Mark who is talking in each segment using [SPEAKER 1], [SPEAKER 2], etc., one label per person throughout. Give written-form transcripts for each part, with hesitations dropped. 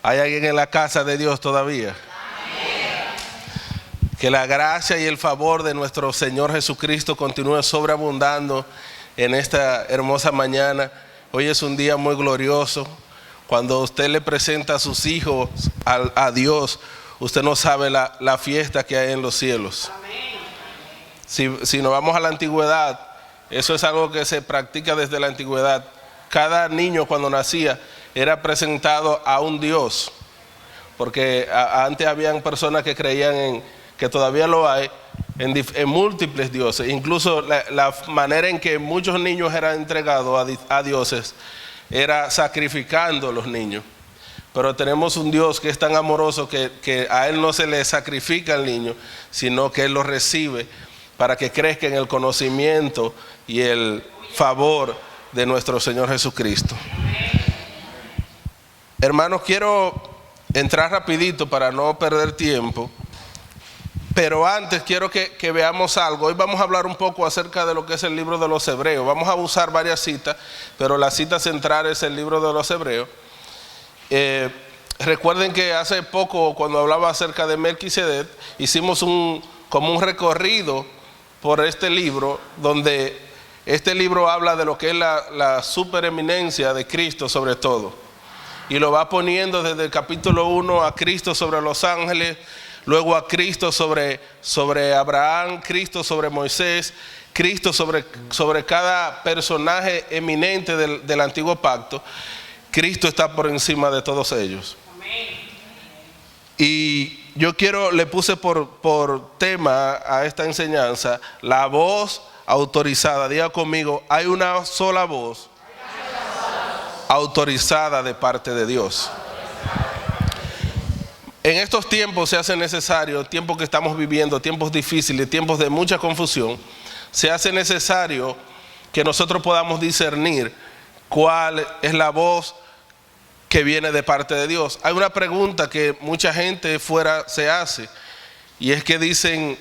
[SPEAKER 1] ¿Hay alguien en la casa de Dios todavía? Que la gracia y el favor de nuestro Señor Jesucristo continúe sobreabundando en esta hermosa mañana. Hoy es un día muy glorioso. Cuando usted le presenta a sus hijos a Dios, usted no sabe la fiesta que hay en los cielos. Si nos vamos a la antigüedad, eso es algo que se practica desde la antigüedad. Cada niño cuando nacía era presentado a un Dios, porque antes habían personas que creían que todavía lo hay, en múltiples dioses. Incluso la manera en que muchos niños eran entregados a dioses era sacrificando a los niños. Pero tenemos un Dios que es tan amoroso que a Él no se le sacrifica al niño, sino que Él lo recibe para que crezca en el conocimiento y el favor de nuestro Señor Jesucristo. Hermanos, quiero entrar rapidito para no perder tiempo, pero antes quiero que veamos algo. Hoy vamos a hablar un poco acerca de lo que es el libro de los Hebreos. Vamos a usar varias citas, pero la cita central es el libro de los Hebreos. Recuerden que hace poco, cuando hablaba acerca de Melquisedec, hicimos como un recorrido por este libro, donde este libro habla de lo que es la supereminencia de Cristo sobre todo. Y lo va poniendo desde el capítulo 1 a Cristo sobre los ángeles, luego a Cristo sobre Abraham, Cristo sobre Moisés, Cristo sobre cada personaje eminente del antiguo pacto. Cristo está por encima de todos ellos. Y yo le puse por tema a esta enseñanza la voz autorizada. Diga conmigo, hay una sola voz autorizada de parte de Dios. En estos tiempos se hace necesario, tiempos que estamos viviendo, tiempos difíciles, tiempos de mucha confusión, se hace necesario que nosotros podamos discernir cuál es la voz que viene de parte de Dios. Hay una pregunta que mucha gente fuera se hace, y es que dicen,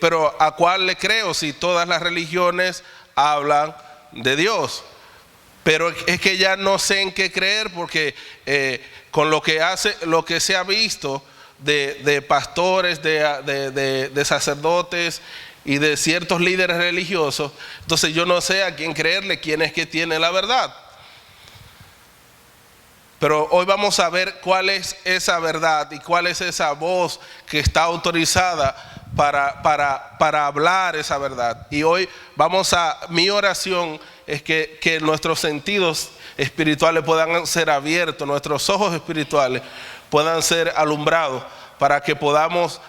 [SPEAKER 1] pero ¿a cuál le creo si todas las religiones hablan de Dios? Pero es que ya no sé en qué creer, porque con lo que se ha visto de pastores, de sacerdotes y de ciertos líderes religiosos, entonces yo no sé a quién creerle, quién es que tiene la verdad. Pero hoy vamos a ver cuál es esa verdad y cuál es esa voz que está autorizada para hablar esa verdad. Y hoy mi oración es que nuestros sentidos espirituales puedan ser abiertos, nuestros ojos espirituales puedan ser alumbrados, para que podamos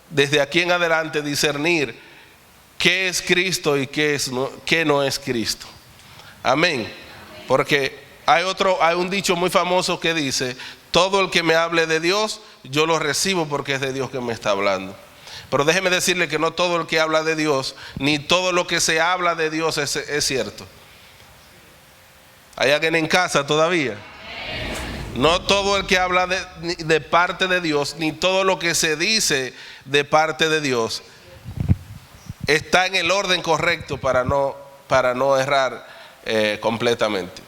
[SPEAKER 1] desde aquí en adelante discernir qué es Cristo y qué no es Cristo. Amén. Porque hay un dicho muy famoso que dice: todo el que me hable de Dios, yo lo recibo porque es de Dios que me está hablando. Pero déjeme decirle que no todo el que habla de Dios, ni todo lo que se habla de Dios es cierto. ¿Hay alguien en casa todavía? No todo el que habla de parte de Dios, ni todo lo que se dice de parte de Dios está en el orden correcto para no errar completamente.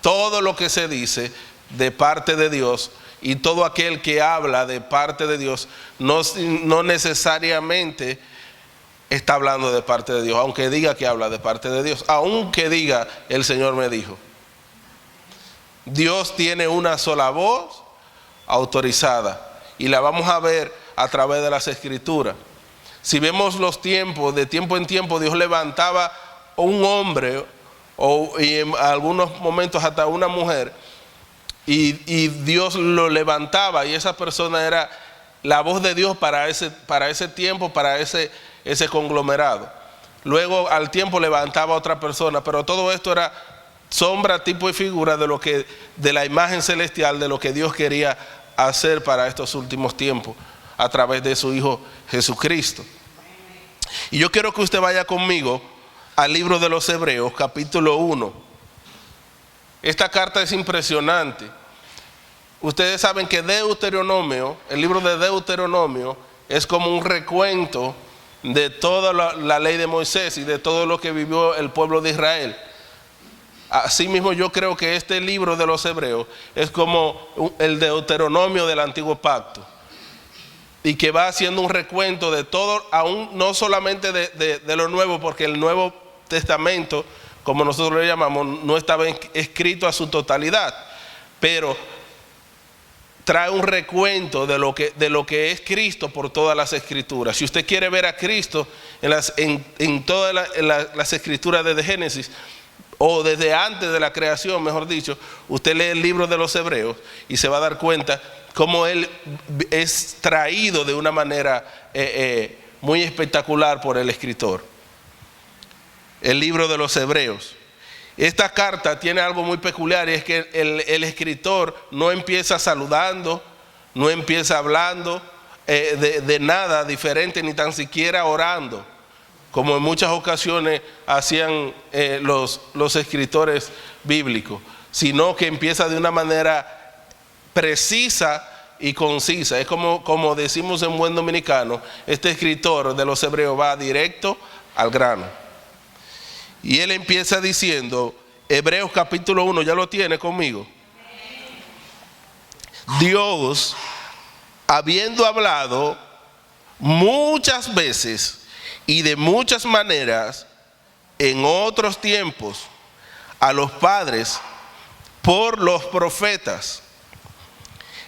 [SPEAKER 1] Todo lo que se dice de parte de Dios y todo aquel que habla de parte de Dios no necesariamente está hablando de parte de Dios, aunque diga que habla de parte de Dios, aunque diga el Señor me dijo. Dios tiene una sola voz autorizada y la vamos a ver a través de las Escrituras. Si vemos los tiempos, de tiempo en tiempo Dios levantaba un hombre y en algunos momentos hasta una mujer, y Dios lo levantaba, y esa persona era la voz de Dios para ese tiempo, para ese conglomerado. Luego al tiempo levantaba a otra persona, pero todo esto era sombra, tipo y figura de la imagen celestial, de lo que Dios quería hacer para estos últimos tiempos a través de su Hijo Jesucristo. Y yo quiero que usted vaya conmigo al libro de los Hebreos, capítulo 1. Esta carta es impresionante. Ustedes saben que Deuteronomio, el libro de Deuteronomio, es como un recuento de toda la ley de Moisés y de todo lo que vivió el pueblo de Israel. Asimismo, yo creo que este libro de los Hebreos es como el Deuteronomio del Antiguo Pacto, y que va haciendo un recuento de todo, aún no solamente de lo nuevo, porque el Nuevo Testamento, como nosotros lo llamamos, no estaba escrito a su totalidad, pero trae un recuento de lo que es Cristo por todas las escrituras. Si usted quiere ver a Cristo en todas las escrituras desde Génesis, o desde antes de la creación, mejor dicho, usted lee el libro de los Hebreos y se va a dar cuenta cómo Él es traído de una manera muy espectacular por el escritor. El libro de los Hebreos. Esta carta tiene algo muy peculiar, y es que el escritor no empieza saludando, no empieza hablando de nada diferente, ni tan siquiera orando, como en muchas ocasiones hacían los escritores bíblicos, sino que empieza de una manera precisa y concisa. Es como decimos en buen dominicano, este escritor de los Hebreos va directo al grano. Y él empieza diciendo, Hebreos capítulo 1, ¿ya lo tiene conmigo? Dios, habiendo hablado muchas veces y de muchas maneras en otros tiempos a los padres por los profetas,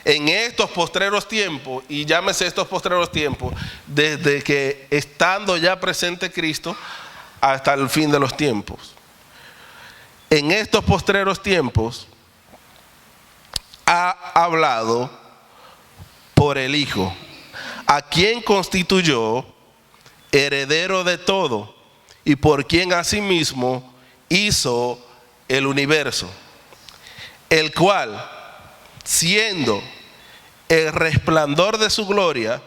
[SPEAKER 1] en estos postreros tiempos, y llámese estos postreros tiempos, desde que estando ya presente Cristo hasta el fin de los tiempos. En estos postreros tiempos ha hablado por el Hijo, a quien constituyó heredero de todo, y por quien asimismo hizo el universo, el cual, siendo el resplandor de su gloria,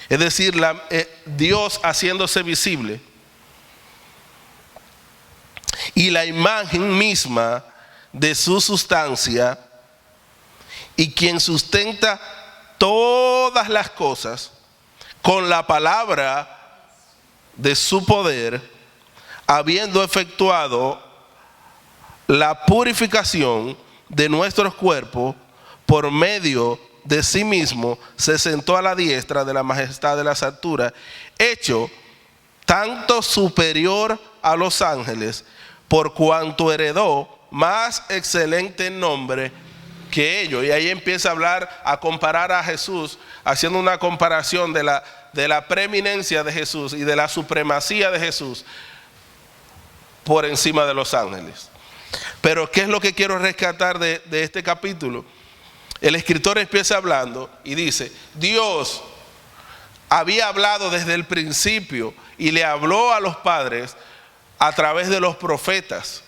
[SPEAKER 1] es decir, Dios haciéndose visible, y la imagen misma de su sustancia, y quien sustenta todas las cosas con la palabra de su poder, habiendo efectuado la purificación de nuestros cuerpos por medio de sí mismo, se sentó a la diestra de la majestad de las alturas, hecho tanto superior a los ángeles, por cuanto heredó más excelente nombre que ellos. Y ahí empieza a hablar, a comparar a Jesús, haciendo una comparación de la preeminencia de Jesús y de la supremacía de Jesús por encima de los ángeles. Pero ¿qué es lo que quiero rescatar de este capítulo? El escritor empieza hablando y dice, Dios había hablado desde el principio y le habló a los padres a través de los profetas.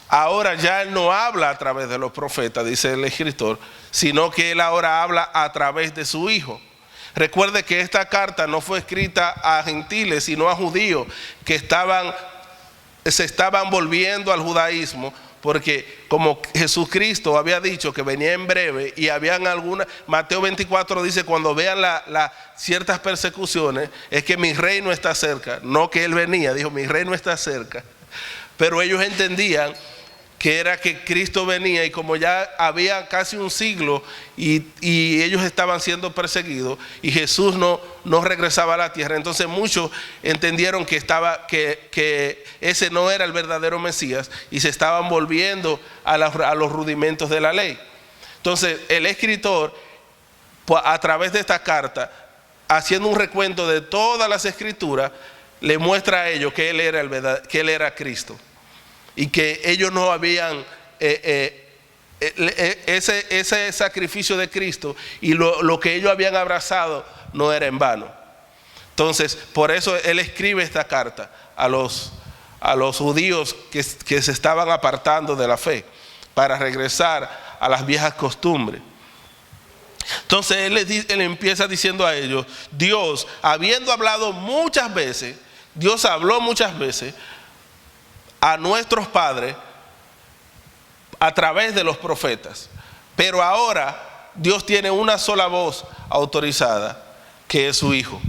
[SPEAKER 1] Ahora ya Él no habla a través de los profetas, dice el escritor, sino que Él ahora habla a través de su Hijo. Recuerde que esta carta no fue escrita a gentiles, sino a judíos que se estaban volviendo al judaísmo, porque como Jesucristo había dicho que venía en breve, y habían algunas, Mateo 24 dice, cuando vean ciertas persecuciones, es que mi reino está cerca. No que Él venía, dijo mi reino está cerca. Pero ellos entendían que era que Cristo venía, y como ya había casi un siglo y ellos estaban siendo perseguidos y Jesús no regresaba a la tierra, entonces muchos entendieron que ese no era el verdadero Mesías y se estaban volviendo a los rudimentos de la ley. Entonces el escritor, a través de esta carta, haciendo un recuento de todas las escrituras, le muestra a ellos que Él era Cristo, y que ellos no habían ese sacrificio de Cristo, y lo que ellos habían abrazado no era en vano. Entonces por eso él escribe esta carta a los judíos que se estaban apartando de la fe para regresar a las viejas costumbres. Entonces él empieza diciendo a ellos, Dios, habiendo hablado muchas veces, Dios habló muchas veces a nuestros padres a través de los profetas, pero ahora Dios tiene una sola voz autorizada, que es su Hijo.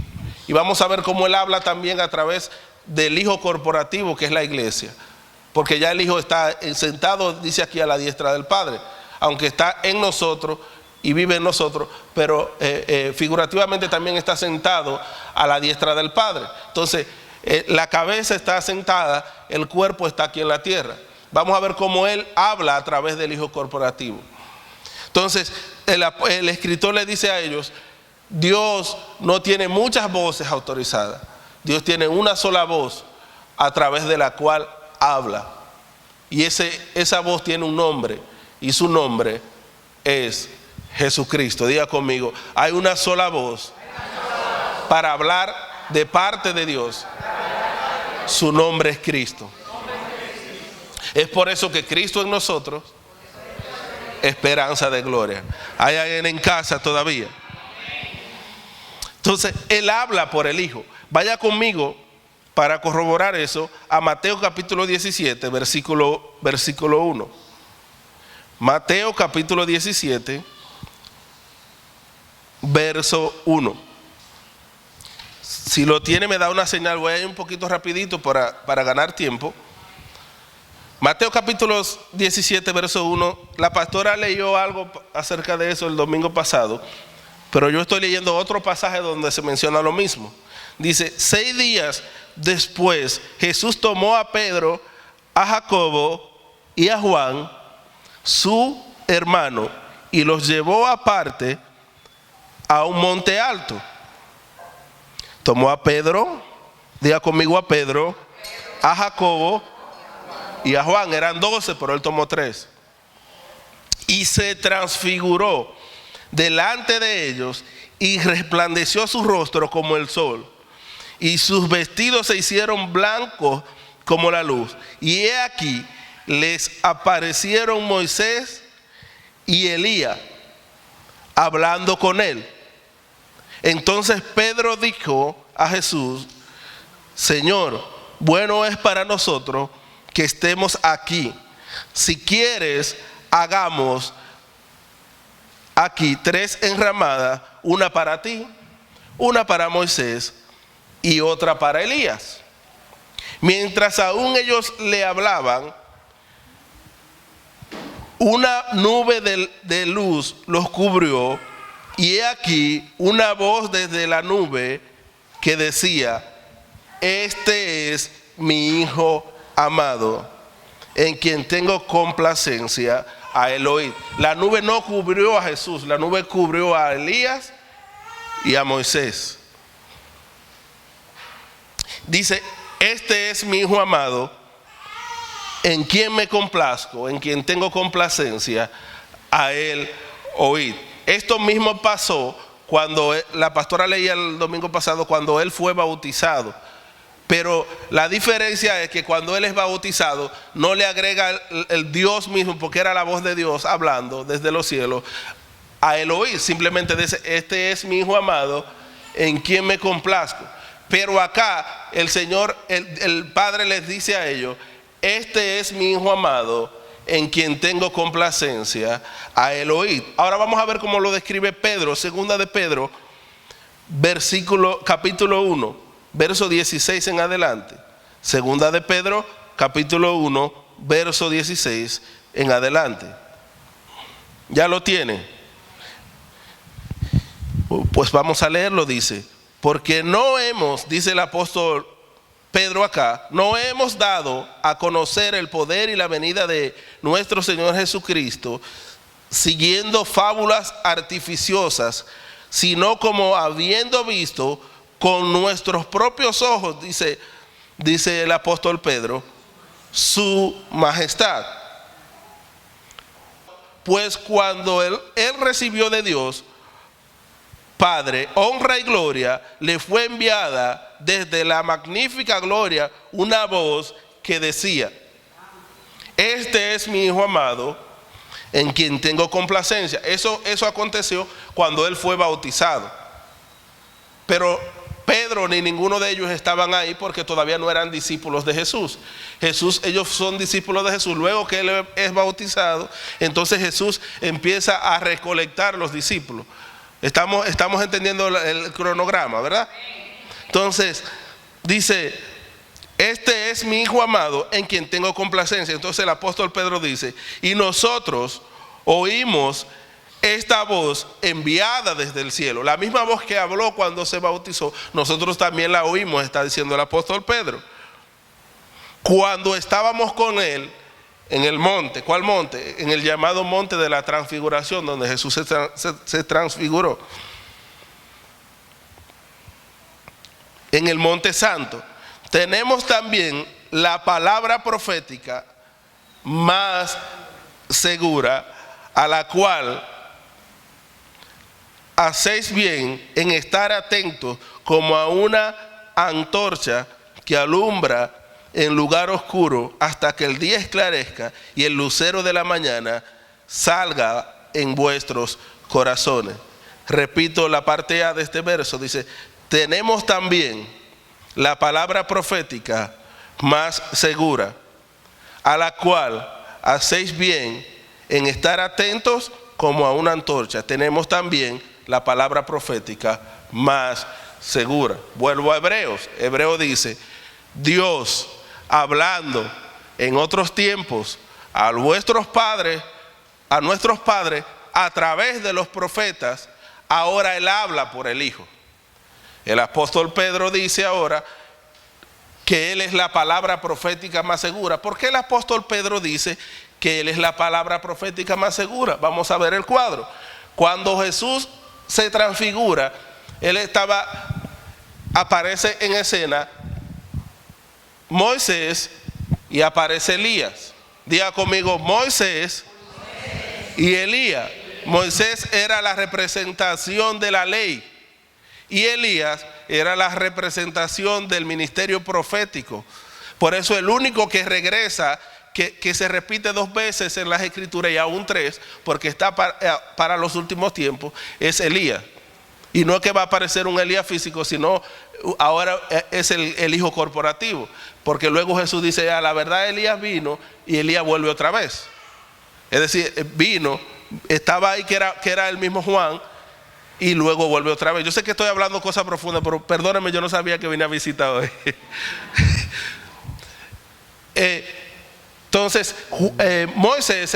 [SPEAKER 1] Y vamos a ver cómo Él habla también a través del Hijo corporativo, que es la iglesia. porque ya el Hijo está sentado, dice aquí, a la diestra del Padre, aunque está en nosotros y vive en nosotros, pero figurativamente también está sentado a la diestra del Padre. Entonces, la cabeza está sentada, el cuerpo está aquí en la tierra. Vamos a ver cómo Él habla a través del Hijo corporativo. Entonces, el escritor le dice a ellos, Dios no tiene muchas voces autorizadas. Dios tiene una sola voz a través de la cual habla. Y esa voz tiene un nombre, y su nombre es Jesucristo. Diga conmigo, hay una sola voz para hablar de parte de Dios. Su nombre es Cristo. Es por eso que Cristo en nosotros, esperanza de gloria. ¿Hay alguien en casa todavía? Entonces, Él habla por el Hijo. Vaya conmigo para corroborar eso a Mateo capítulo 17, versículo 1. Mateo capítulo 17, verso 1. Si lo tiene, me da una señal. Voy a ir un poquito rapidito para ganar tiempo. Mateo capítulo 17, verso 1. La pastora leyó algo acerca de eso el domingo pasado, pero yo estoy leyendo otro pasaje donde se menciona lo mismo. Dice, 6 días después, Jesús tomó a Pedro, a Jacobo y a Juan, su hermano, y los llevó aparte a un monte alto. Tomó a Pedro, diga conmigo, a Pedro, a Jacobo y a Juan. Eran 12, pero él tomó 3. Y se transfiguró delante de ellos y resplandeció su rostro como el sol. Y sus vestidos se hicieron blancos como la luz. Y he aquí, les aparecieron Moisés y Elías hablando con él. Entonces Pedro dijo a Jesús, Señor, bueno es para nosotros que estemos aquí. Si quieres, hagamos aquí 3 enramadas, una para ti, una para Moisés y otra para Elías. Mientras aún ellos le hablaban, una nube de luz los cubrió, y he aquí una voz desde la nube que decía, este es mi Hijo amado, en quien tengo complacencia, a él oíd. La nube no cubrió a Jesús, la nube cubrió a Elías y a Moisés. Dice, este es mi Hijo amado, en quien me complazco, en quien tengo complacencia, a él oíd. Esto mismo pasó cuando la pastora leía el domingo pasado, cuando él fue bautizado. Pero la diferencia es que cuando él es bautizado, no le agrega el Dios mismo, porque era la voz de Dios hablando desde los cielos, a él oír. Simplemente dice, este es mi Hijo amado, en quien me complazco. Pero acá el Señor, el Padre les dice a ellos, este es mi Hijo amado, en quien tengo complacencia, a él oíd. Ahora vamos a ver cómo lo describe Pedro, segunda de Pedro, capítulo 1, verso 16 en adelante. Segunda de Pedro, capítulo 1, verso 16 en adelante. ¿Ya lo tiene? Pues vamos a leerlo, dice. Porque no hemos, dice el apóstol Pedro acá, no hemos dado a conocer el poder y la venida de nuestro Señor Jesucristo siguiendo fábulas artificiosas, sino como habiendo visto con nuestros propios ojos, dice el apóstol Pedro, su majestad. Pues cuando él recibió de Dios Padre, honra y gloria, le fue enviada desde la magnífica gloria una voz que decía, este es mi Hijo amado, en quien tengo complacencia. Eso aconteció cuando él fue bautizado. Pero Pedro ni ninguno de ellos estaban ahí porque todavía no eran discípulos de Jesús. Ellos son discípulos de Jesús. Luego que él es bautizado, entonces Jesús empieza a recolectar los discípulos. Estamos entendiendo el cronograma, ¿verdad? Entonces, dice, este es mi Hijo amado en quien tengo complacencia. Entonces el apóstol Pedro dice, y nosotros oímos esta voz enviada desde el cielo. La misma voz que habló cuando se bautizó, nosotros también la oímos, está diciendo el apóstol Pedro. Cuando estábamos con él en el monte. ¿Cuál monte? En el llamado monte de la transfiguración, donde Jesús se transfiguró. En el monte santo. Tenemos también la palabra profética más segura, a la cual hacéis bien en estar atentos como a una antorcha que alumbra en lugar oscuro hasta que el día esclarezca y el lucero de la mañana salga en vuestros corazones. Repito la parte A de este verso, dice, tenemos también la palabra profética más segura, a la cual hacéis bien en estar atentos como a una antorcha. Tenemos también la palabra profética más segura. Vuelvo a Hebreos. Hebreo dice, Dios hablando en otros tiempos a nuestros padres a través de los profetas, ahora Él habla por el Hijo. El apóstol Pedro dice ahora que Él es la palabra profética más segura. ¿Por qué el apóstol Pedro dice que Él es la palabra profética más segura? Vamos a ver el cuadro. Cuando Jesús se transfigura, aparece en escena Moisés y aparece Elías. Diga conmigo, Moisés y Elías. Moisés era la representación de la ley y Elías era la representación del ministerio profético. Por eso el único que regresa, que se repite 2 veces en las escrituras y aún 3, porque está para los últimos tiempos, es Elías. Y no es que va a aparecer un Elías físico, sino ahora es el hijo corporativo. Porque luego Jesús dice, a la verdad Elías vino y Elías vuelve otra vez. Es decir, vino, estaba ahí que era el mismo Juan y luego vuelve otra vez. Yo sé que estoy hablando cosas profundas, pero perdónenme, yo no sabía que venía a visitar hoy. Entonces, Moisés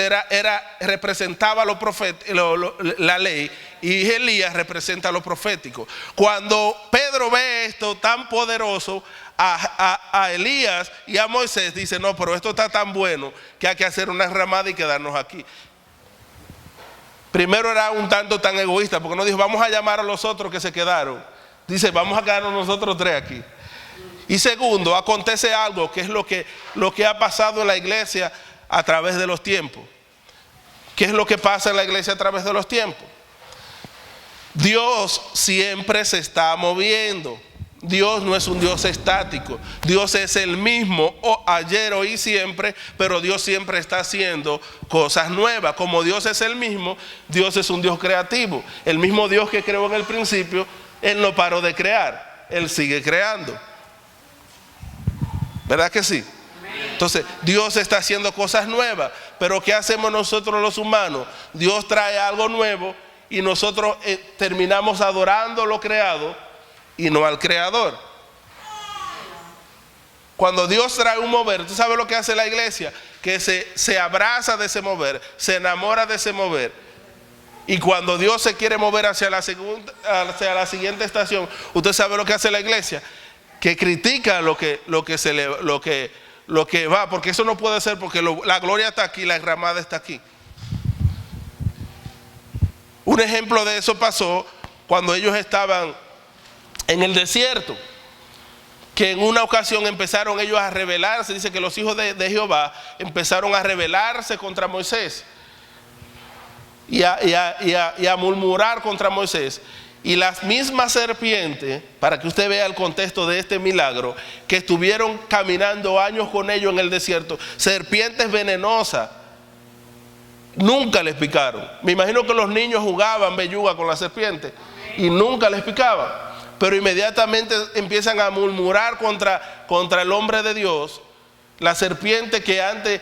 [SPEAKER 1] representaba la ley y Elías representa lo profético. Cuando Pedro ve esto tan poderoso a Elías y a Moisés, dice, no, pero esto está tan bueno que hay que hacer una ramada y quedarnos aquí. Primero era un tanto tan egoísta, porque no dijo, vamos a llamar a los otros que se quedaron. Dice, vamos a quedarnos nosotros 3 aquí. Y segundo, acontece algo que es lo que ha pasado en la iglesia a través de los tiempos. ¿Qué es lo que pasa en la iglesia a través de los tiempos? Dios siempre se está moviendo. Dios no es un Dios estático. Dios es el mismo ayer, hoy y siempre, pero Dios siempre está haciendo cosas nuevas. Como Dios es el mismo, Dios es un Dios creativo. El mismo Dios que creó en el principio, Él no paró de crear. Él sigue creando. ¿Verdad que sí? Entonces, Dios está haciendo cosas nuevas, pero ¿qué hacemos nosotros los humanos? Dios trae algo nuevo y nosotros terminamos adorando lo creado y no al creador. Cuando Dios trae un mover, ¿tú sabes lo que hace la iglesia? Que se abraza de ese mover, se enamora de ese mover. Y cuando Dios se quiere mover hacia la siguiente estación, ¿usted sabe lo que hace la iglesia? Que critica lo que va, porque eso no puede ser, porque la gloria está aquí, la ramada está aquí. Un ejemplo de eso pasó cuando ellos estaban en el desierto, que en una ocasión empezaron ellos a rebelarse. Dice que los hijos de Jehová empezaron a rebelarse contra Moisés y a murmurar contra Moisés. Y las mismas serpientes, para que usted vea el contexto de este milagro, que estuvieron caminando años con ellos en el desierto, serpientes venenosas, nunca les picaron. Me imagino que los niños jugaban belluga con la serpiente y nunca les picaban. Pero inmediatamente empiezan a murmurar contra el hombre de Dios. Las serpientes que antes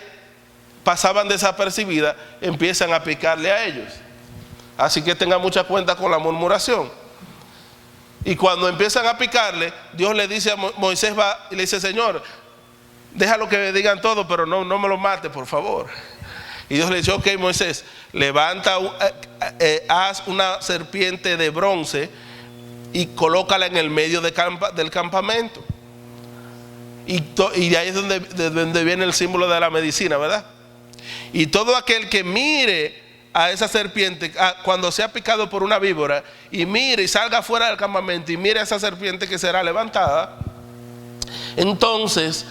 [SPEAKER 1] pasaban desapercibidas empiezan a picarle a ellos. Así que tengan mucha cuenta con la murmuración. Y cuando empiezan a picarle, Dios le dice a Moisés, va y le dice, Señor, déjalo que digan todo, pero no me lo mate, por favor. Y Dios le dice, ok, Moisés, levanta, haz una serpiente de bronce y colócala en el medio del campamento. Y de ahí es donde viene el símbolo de la medicina, ¿verdad? Y todo aquel que mire a esa serpiente, cuando sea picado por una víbora, y mire y salga fuera del campamento y mire a esa serpiente que será levantada, entonces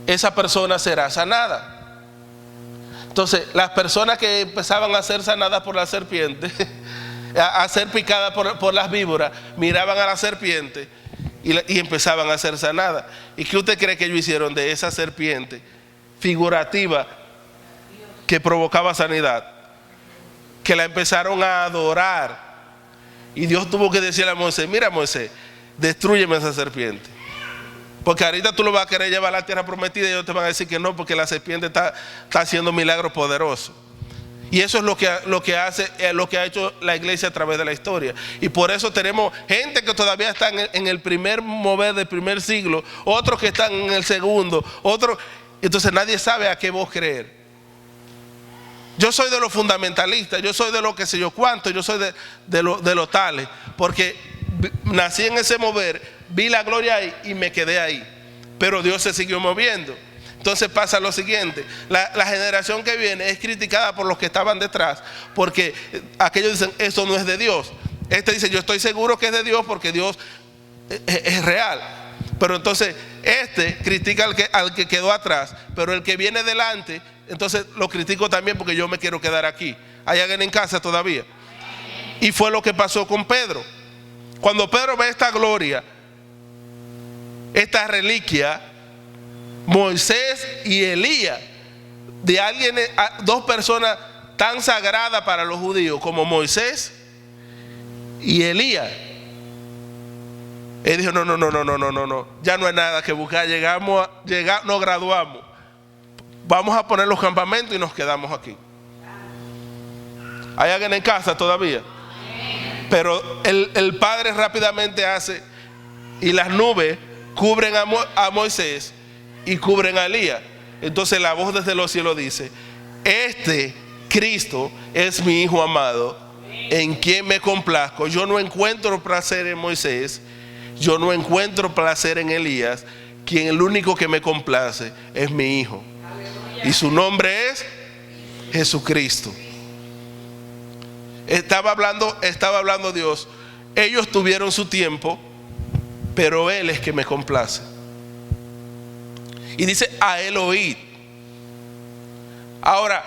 [SPEAKER 1] esa persona será sanada. Entonces las personas que empezaban a ser sanadas por la serpiente, a ser picadas por las víboras, miraban a la serpiente y empezaban a ser sanadas. ¿Y qué usted cree que ellos hicieron de esa serpiente figurativa que provocaba sanidad? Que la empezaron a adorar. Y Dios tuvo que decirle a Moisés, mira Moisés, destrúyeme esa serpiente, porque ahorita tú lo vas a querer llevar a la tierra prometida y ellos te van a decir que no, porque la serpiente está haciendo milagros poderosos. Y eso es lo que ha hecho la iglesia a través de la historia. Y por eso tenemos gente que todavía está en el primer mover del primer siglo, otros que están en el segundo, otros. Entonces nadie sabe a qué voz creer. Yo soy de los fundamentalistas, yo soy de lo que sé yo cuánto, yo soy de los tales, porque nací en ese mover, vi la gloria ahí y me quedé ahí. Pero Dios se siguió moviendo. Entonces pasa lo siguiente, la generación que viene es criticada por los que estaban detrás, porque aquellos dicen, eso no es de Dios. Este dice, yo estoy seguro que es de Dios porque Dios es real. Pero entonces este critica al que quedó atrás, pero el que viene delante, entonces lo critico también porque yo me quiero quedar aquí. ¿Hay alguien en casa todavía? Y fue lo que pasó con Pedro. Cuando Pedro ve esta gloria, esta reliquia, Moisés y Elías, de alguien, dos personas tan sagradas para los judíos como Moisés y Elías, él dijo, no, ya no hay nada que buscar, nos graduamos, vamos a poner los campamentos y nos quedamos aquí. ¿Hay alguien en casa todavía? Pero el Padre rápidamente hace, y las nubes cubren a Moisés y cubren a Elías. Entonces la voz desde los cielos dice, este Cristo es mi Hijo amado, en quien me complazco. Yo no encuentro placer en Moisés, yo no encuentro placer en Elías, quien el único que me complace es mi Hijo. Y su nombre es Jesucristo. Estaba hablando Dios. Ellos tuvieron su tiempo, pero Él es que me complace. Y dice, a Él oíd. Ahora,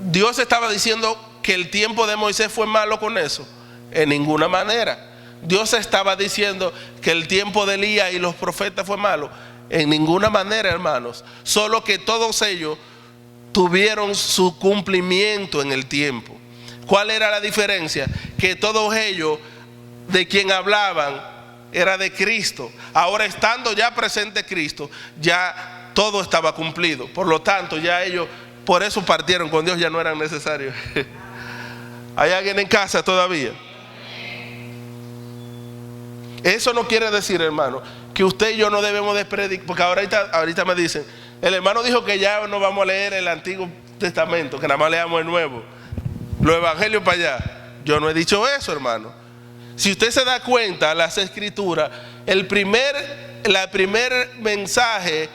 [SPEAKER 1] Dios estaba diciendo que el tiempo de Moisés fue malo con eso. En ninguna manera. Dios estaba diciendo que el tiempo de Elías y los profetas fue malo. En ninguna manera, hermanos. Solo que todos ellos tuvieron su cumplimiento en el tiempo. ¿Cuál era la diferencia? Que todos ellos de quien hablaban era de Cristo. Ahora, estando ya presente Cristo, ya todo estaba cumplido. Por lo tanto, ya ellos, por eso partieron con Dios, ya no eran necesarios. ¿Hay alguien en casa todavía? Eso no quiere decir, hermano, que usted y yo no debemos de predicar, porque ahorita me dicen, el hermano dijo que ya no vamos a leer el Antiguo Testamento, que nada más leamos el Nuevo, los evangelios para allá. Yo no he dicho eso, hermano. Si usted se da cuenta, las escrituras, el primer mensaje,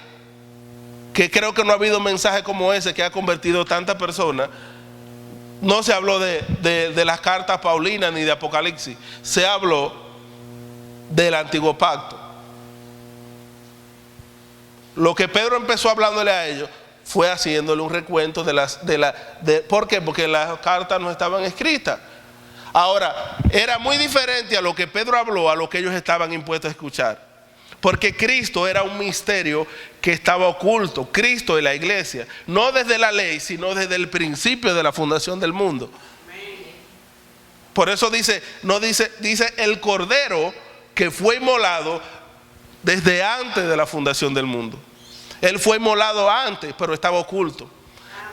[SPEAKER 1] que creo que no ha habido mensaje como ese que ha convertido tantas personas, no se habló de las cartas paulinas ni de Apocalipsis, se habló del Antiguo Pacto. Lo que Pedro empezó hablándole a ellos fue haciéndole un recuento ¿por qué? Porque las cartas no estaban escritas. Ahora, era muy diferente a lo que Pedro habló, a lo que ellos estaban impuestos a escuchar. Porque Cristo era un misterio que estaba oculto. Cristo y la iglesia, no desde la ley, sino desde el principio de la fundación del mundo. Por eso dice el Cordero que fue inmolado desde antes de la fundación del mundo. Él fue inmolado antes, pero estaba oculto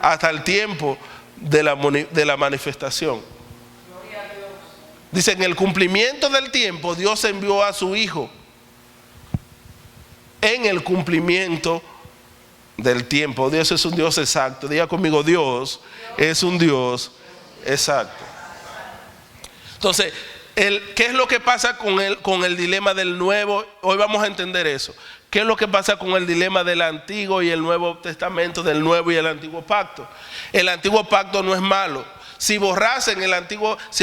[SPEAKER 1] hasta el tiempo de la manifestación. Dice, en el cumplimiento del tiempo, Dios envió a su Hijo. En el cumplimiento del tiempo. Dios es un Dios exacto. Diga conmigo, Dios es un Dios exacto. Entonces, ¿qué es lo que pasa con el dilema del nuevo? Hoy vamos a entender eso. ¿Qué es lo que pasa con el dilema del Antiguo y el Nuevo Testamento, del Nuevo y el Antiguo Pacto? El Antiguo Pacto no es malo. Si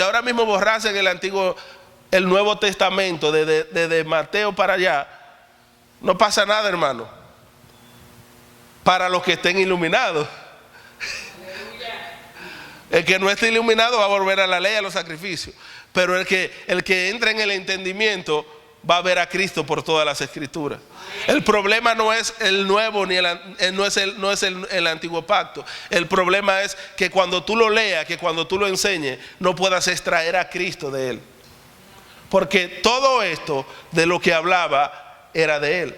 [SPEAKER 1] ahora mismo borrasen el Nuevo Testamento, desde Mateo para allá, no pasa nada, hermano. Para los que estén iluminados. El que no esté iluminado va a volver a la ley, a los sacrificios. Pero el que entra en el entendimiento va a ver a Cristo por todas las escrituras. El problema no es el nuevo ni no es el antiguo pacto. El problema es que cuando tú lo leas, que cuando tú lo enseñes, no puedas extraer a Cristo de él. Porque todo esto de lo que hablaba era de él.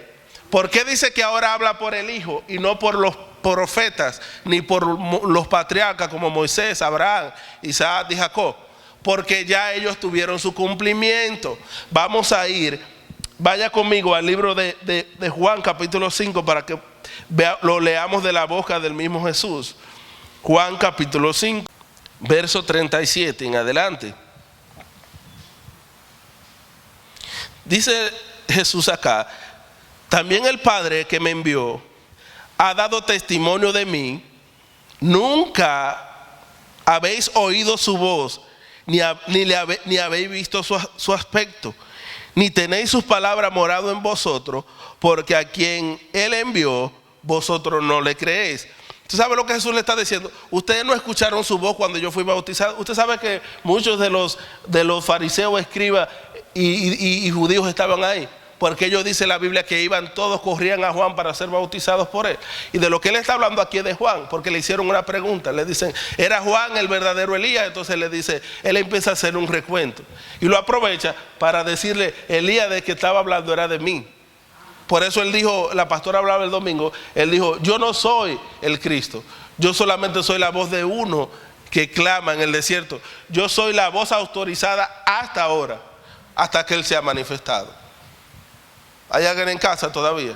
[SPEAKER 1] ¿Por qué dice que ahora habla por el Hijo y no por los profetas ni por los patriarcas como Moisés, Abraham, Isaac y Jacob? Porque ya ellos tuvieron su cumplimiento. Vamos a ir, vaya conmigo al libro de Juan capítulo 5 para que lo leamos de la boca del mismo Jesús. Juan capítulo 5, verso 37 en adelante. Dice Jesús acá: también el Padre que me envió ha dado testimonio de mí. Nunca habéis oído su voz, ni habéis visto su aspecto, ni tenéis sus palabras morado en vosotros, porque a quien él envió, vosotros no le creéis. ¿Usted sabe lo que Jesús le está diciendo? Ustedes no escucharon su voz cuando yo fui bautizado. Usted sabe que muchos de los fariseos, escribas y judíos estaban ahí, porque ellos, dice la Biblia, que todos corrían a Juan para ser bautizados por él. Y de lo que él está hablando aquí es de Juan, porque le hicieron una pregunta. Le dicen, ¿era Juan el verdadero Elías? Entonces le dice, él empieza a hacer un recuento y lo aprovecha para decirle, Elías de que estaba hablando era de mí. Por eso él dijo, la pastora hablaba el domingo, él dijo, yo no soy el Cristo, yo solamente soy la voz de uno que clama en el desierto. Yo soy la voz autorizada hasta ahora, hasta que él se ha manifestado. ¿Hay alguien en casa todavía?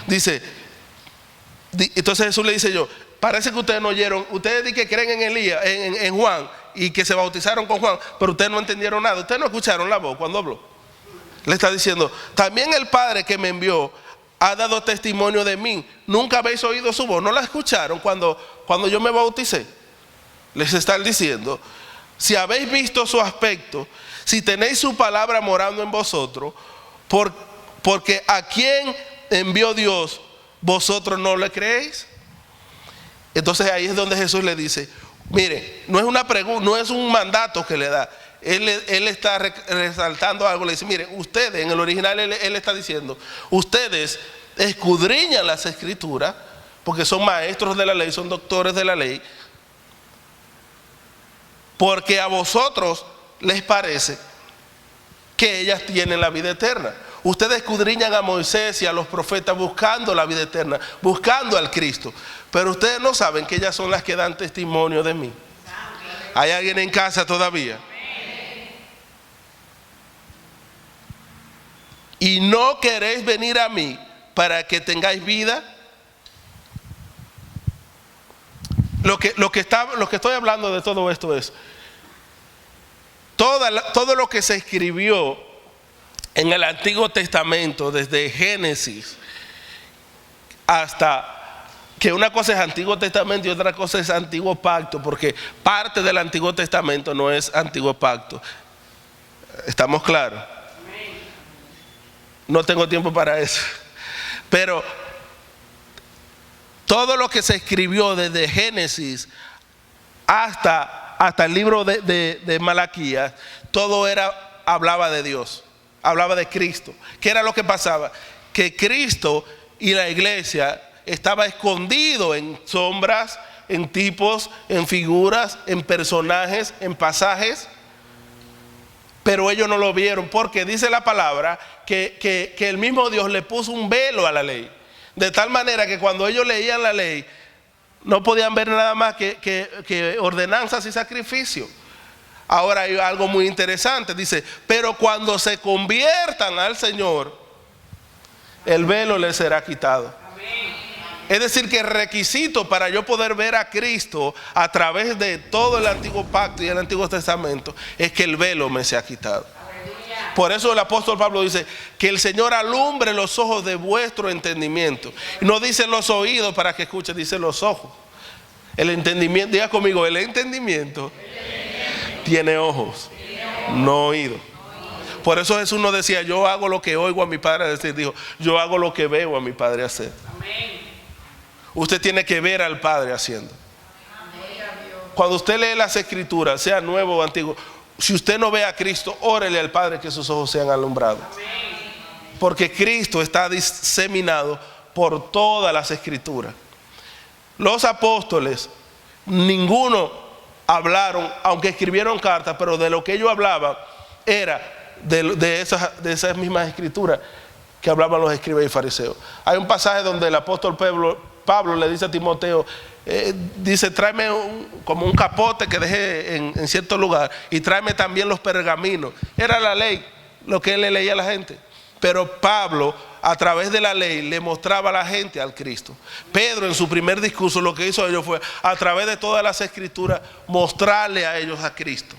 [SPEAKER 1] Dice, entonces Jesús le dice yo, parece que ustedes no oyeron, ustedes dicen que creen en Elías, en Juan, y que se bautizaron con Juan, pero ustedes no entendieron nada, ustedes no escucharon la voz cuando habló. Le está diciendo, también el Padre que me envió ha dado testimonio de mí. Nunca habéis oído su voz, no la escucharon cuando yo me bauticé. Les están diciendo, si habéis visto su aspecto, si tenéis su palabra morando en vosotros, porque a quien envió Dios, vosotros no le creéis. Entonces ahí es donde Jesús le dice, mire, no es una pregunta, no es un mandato que le da. Él está resaltando algo, le dice, mire, ustedes, en el original él está diciendo, ustedes escudriñan las escrituras, porque son maestros de la ley, son doctores de la ley, porque a vosotros les parece que ellas tienen la vida eterna. Ustedes escudriñan a Moisés y a los profetas buscando la vida eterna, buscando al Cristo, pero ustedes no saben que ellas son las que dan testimonio de mí. ¿Hay alguien en casa todavía? Y no queréis venir a mí para que tengáis vida. Lo que estoy hablando de todo esto es todo lo que se escribió en el Antiguo Testamento, desde Génesis hasta, que una cosa es Antiguo Testamento y otra cosa es Antiguo Pacto, porque parte del Antiguo Testamento no es Antiguo Pacto. ¿Estamos claros? No tengo tiempo para eso. Pero todo lo que se escribió desde Génesis hasta el libro de Malaquías, todo hablaba de Dios, hablaba de Cristo. ¿Qué era lo que pasaba? Que Cristo y la iglesia estaba escondido en sombras, en tipos, en figuras, en personajes, en pasajes. Pero ellos no lo vieron, porque dice la palabra que el mismo Dios le puso un velo a la ley, de tal manera que cuando ellos leían la ley no podían ver nada más que ordenanzas y sacrificios. Ahora hay algo muy interesante, dice, pero cuando se conviertan al Señor, el velo les será quitado. Es decir, que el requisito para yo poder ver a Cristo a través de todo el antiguo pacto y el antiguo testamento es que el velo me sea quitado. Por eso el apóstol Pablo dice que el Señor alumbre los ojos de vuestro entendimiento. Y no dice los oídos para que escuchen, dice los ojos. El entendimiento, diga conmigo, el entendimiento tiene ojos, no oídos. Por eso Jesús nos decía, yo hago lo que oigo a mi Padre decir. Dijo, yo hago lo que veo a mi Padre hacer. Usted tiene que ver al Padre haciendo. Cuando usted lee las Escrituras, sea nuevo o antiguo, si usted no ve a Cristo, órele al Padre que sus ojos sean alumbrados. Porque Cristo está diseminado por todas las Escrituras. Los apóstoles, ninguno hablaron, aunque escribieron cartas, pero de lo que ellos hablaban era de esas mismas Escrituras que hablaban los escribas y fariseos. Hay un pasaje donde el apóstol Pablo le dice a Timoteo, dice, tráeme como un capote que dejé en cierto lugar y tráeme también los pergaminos. Era la ley, lo que él le leía a la gente. Pero Pablo, a través de la ley, le mostraba a la gente al Cristo. Pedro, en su primer discurso, lo que hizo ellos fue, a través de todas las Escrituras, mostrarle a ellos a Cristo.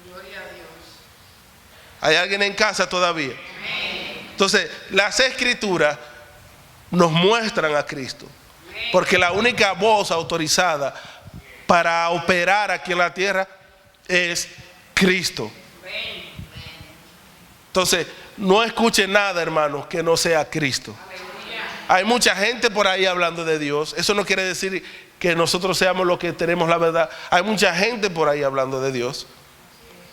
[SPEAKER 1] Gloria a Dios. ¿Hay alguien en casa todavía? Entonces, las Escrituras nos muestran a Cristo. Porque la única voz autorizada para operar aquí en la tierra es Cristo. Entonces, no escuche nada, hermanos, que no sea Cristo. Hay mucha gente por ahí hablando de Dios. Eso no quiere decir que nosotros seamos los que tenemos la verdad. Hay mucha gente por ahí hablando de Dios.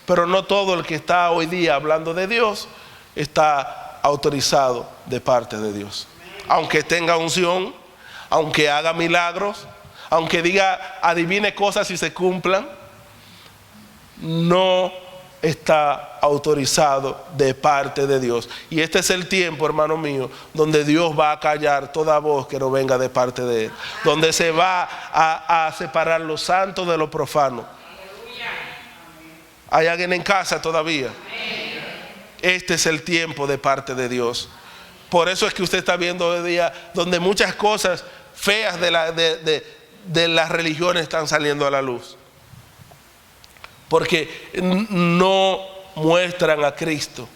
[SPEAKER 1] Pero no todo el que está hoy día hablando de Dios está autorizado de parte de Dios. Aunque tenga unción, aunque haga milagros, aunque diga, adivine cosas y se cumplan, no está autorizado de parte de Dios. Y este es el tiempo, hermano mío, donde Dios va a callar toda voz que no venga de parte de Él. Donde se va a separar lo santo de lo profano. ¿Hay alguien en casa todavía? Este es el tiempo de parte de Dios. Por eso es que usted está viendo hoy día donde muchas cosas feas de las religiones están saliendo a la luz. Porque no muestran a Cristo.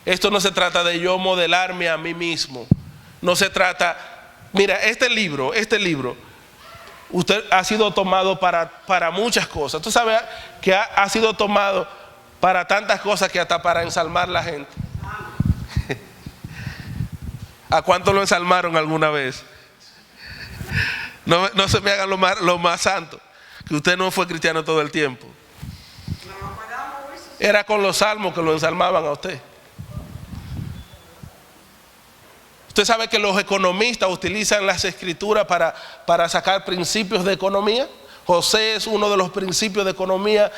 [SPEAKER 1] Esto no se trata de yo modelarme a mí mismo. No se trata, mira, este libro, usted ha sido tomado para muchas cosas. Tú sabes que ha sido tomado para tantas cosas que hasta para ensalmar la gente. ¿A cuánto lo ensalmaron alguna vez? No se me hagan lo más santo, que usted no fue cristiano todo el tiempo. Era con los salmos que lo ensalmaban a usted. Usted sabe que los economistas utilizan las Escrituras para sacar principios de economía. José es uno de los principios de economía.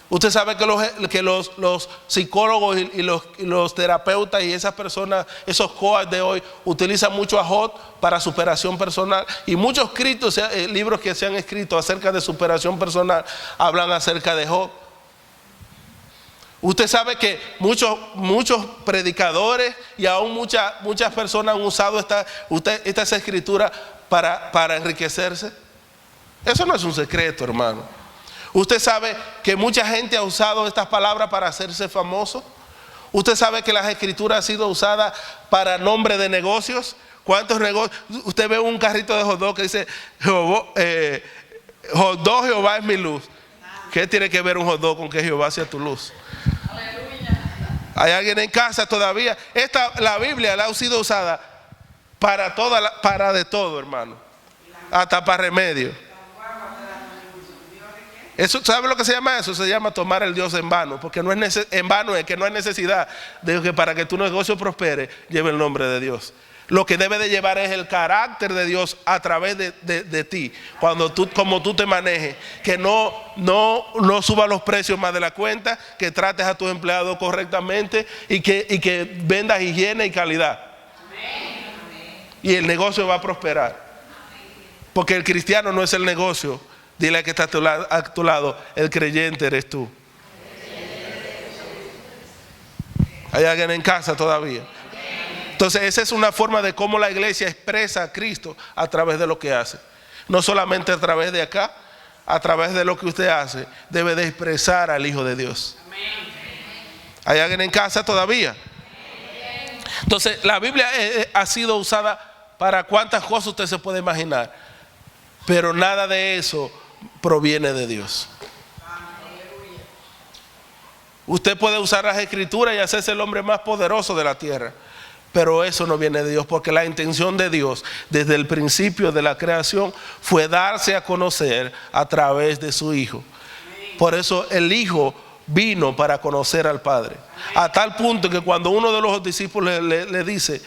[SPEAKER 1] Usted sabe que los psicólogos y los terapeutas y esas personas, esos coaches de hoy, utilizan mucho a Job para superación personal. Y muchos libros que se han escrito acerca de superación personal hablan acerca de Job. Usted sabe que muchos predicadores y aún muchas personas han usado estas escrituras para enriquecerse. Eso no es un secreto, hermano. Usted sabe que mucha gente ha usado estas palabras para hacerse famoso. Usted sabe que las escrituras han sido usadas para nombre de negocios. ¿Cuántos negocios? Usted ve un carrito de hot dog que dice hot dog Jehová es mi luz. ¿Qué tiene que ver un hot dog con que Jehová sea tu luz? ¿Hay alguien en casa todavía? La Biblia la ha sido usada para de todo, hermano. Hasta para remedio. Eso, ¿sabe lo que se llama eso? Se llama tomar el Dios en vano. Porque no es en vano, es que no hay necesidad de que para que tu negocio prospere lleve el nombre de Dios. Lo que debe de llevar es el carácter de Dios a través de ti. Como tú te manejes. Que no subas los precios más de la cuenta. Que trates a tus empleados correctamente. Y que vendas higiene y calidad. Y el negocio va a prosperar. Porque el cristiano no es el negocio. Dile que está a tu lado, el creyente eres tú. ¿Hay alguien en casa todavía? Entonces esa es una forma de cómo la iglesia expresa a Cristo a través de lo que hace. No solamente a través de acá, a través de lo que usted hace, debe de expresar al Hijo de Dios. ¿Hay alguien en casa todavía? Entonces la Biblia ha sido usada para cuántas cosas usted se puede imaginar, pero nada de eso proviene de Dios. Usted puede usar las escrituras y hacerse el hombre más poderoso de la tierra, pero eso no viene de Dios, porque la intención de Dios desde el principio de la creación fue darse a conocer a través de su Hijo. Por eso el Hijo vino para conocer al Padre, a tal punto que cuando uno de los discípulos le dice: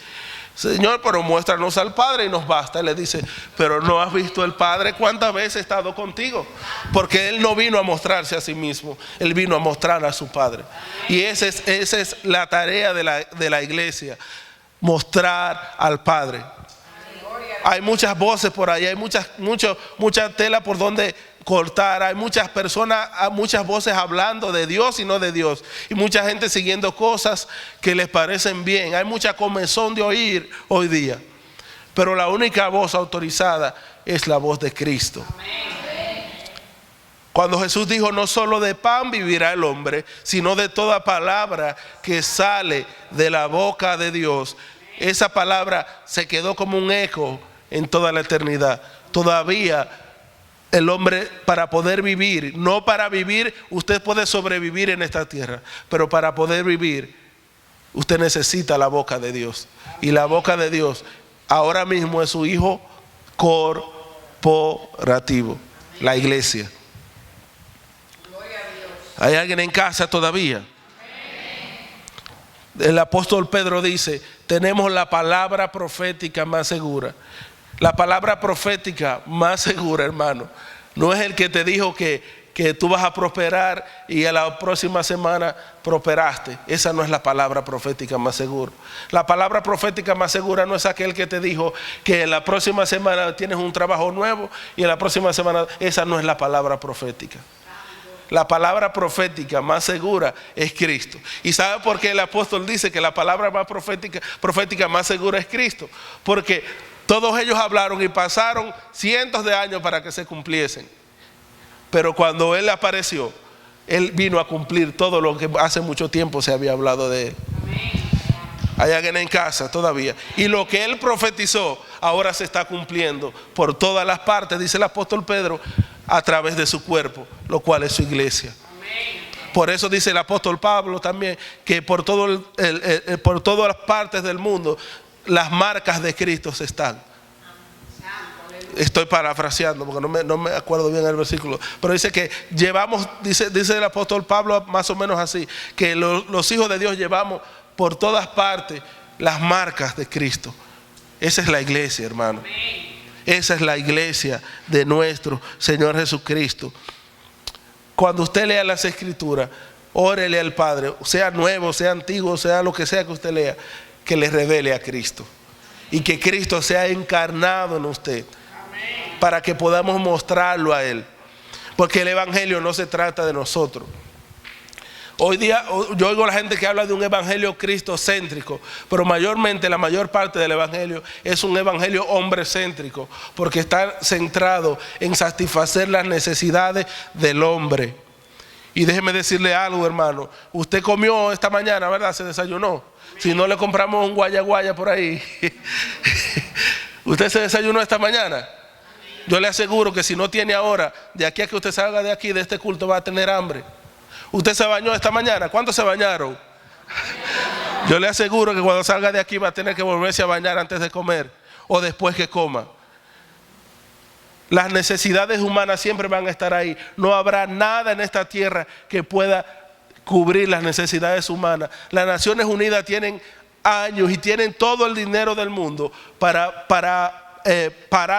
[SPEAKER 1] Señor, pero muéstranos al Padre y nos basta. Él le dice: pero ¿no has visto el Padre? ¿Cuántas veces he estado contigo? Porque Él no vino a mostrarse a sí mismo, Él vino a mostrar a su Padre. Y esa es la tarea de la iglesia, mostrar al Padre. Hay muchas voces por ahí, hay mucha tela por donde cortar. Hay muchas personas, muchas voces hablando de Dios y no de Dios, y mucha gente siguiendo cosas que les parecen bien. Hay mucha comezón de oír hoy día, pero la única voz autorizada es la voz de Cristo. Cuando Jesús dijo: no solo de pan vivirá el hombre, sino de toda palabra que sale de la boca de Dios, esa palabra se quedó como un eco en toda la eternidad. Todavía el hombre, para poder vivir, no para vivir, usted puede sobrevivir en esta tierra, pero para poder vivir usted necesita la boca de Dios. Y la boca de Dios ahora mismo es su Hijo corporativo, la iglesia. ¿Hay alguien en casa todavía? El apóstol Pedro dice: tenemos la palabra profética más segura. La palabra profética más segura, hermano, no es el que te dijo que tú vas a prosperar y a la próxima semana prosperaste. Esa no es la palabra profética más segura. La palabra profética más segura no es aquel que te dijo que en la próxima semana tienes un trabajo nuevo y en la próxima semana. Esa no es la palabra profética. La palabra profética más segura es Cristo. ¿Y sabe por qué el apóstol dice que la palabra más profética más segura es Cristo? Porque todos ellos hablaron y pasaron cientos de años para que se cumpliesen. Pero cuando Él apareció, Él vino a cumplir todo lo que hace mucho tiempo se había hablado de Él. Hay alguien en casa todavía. Y lo que Él profetizó ahora se está cumpliendo por todas las partes, dice el apóstol Pedro, a través de su cuerpo, lo cual es su iglesia. Por eso dice el apóstol Pablo también que por todas las partes del mundo las marcas de Cristo se están. Estoy parafraseando porque no me acuerdo bien el versículo, pero dice que llevamos, dice el apóstol Pablo más o menos así, que los hijos de Dios llevamos por todas partes las marcas de Cristo. Esa es la iglesia, hermano. Esa es la iglesia de nuestro Señor Jesucristo. Cuando usted lea las escrituras, órele al Padre, sea nuevo, sea antiguo, sea lo que sea que usted lea, que le revele a Cristo y que Cristo sea encarnado en usted, para que podamos mostrarlo a Él, porque el evangelio no se trata de nosotros. Hoy día yo oigo a la gente que habla de un evangelio cristocéntrico, pero mayormente la mayor parte del evangelio es un evangelio hombrecéntrico, porque está centrado en satisfacer las necesidades del hombre. Y déjeme decirle algo, hermano, usted comió esta mañana, ¿verdad? Se desayunó. Si no, le compramos un guaya por ahí. ¿Usted se desayunó esta mañana? Yo le aseguro que si no tiene ahora, de aquí a que usted salga de aquí, de este culto, va a tener hambre. ¿Usted se bañó esta mañana? ¿Cuántos se bañaron? Yo le aseguro que cuando salga de aquí va a tener que volverse a bañar antes de comer o después que coma. Las necesidades humanas siempre van a estar ahí. No habrá nada en esta tierra que pueda cubrir las necesidades humanas. Las Naciones Unidas tienen años y tienen todo el dinero del mundo para parar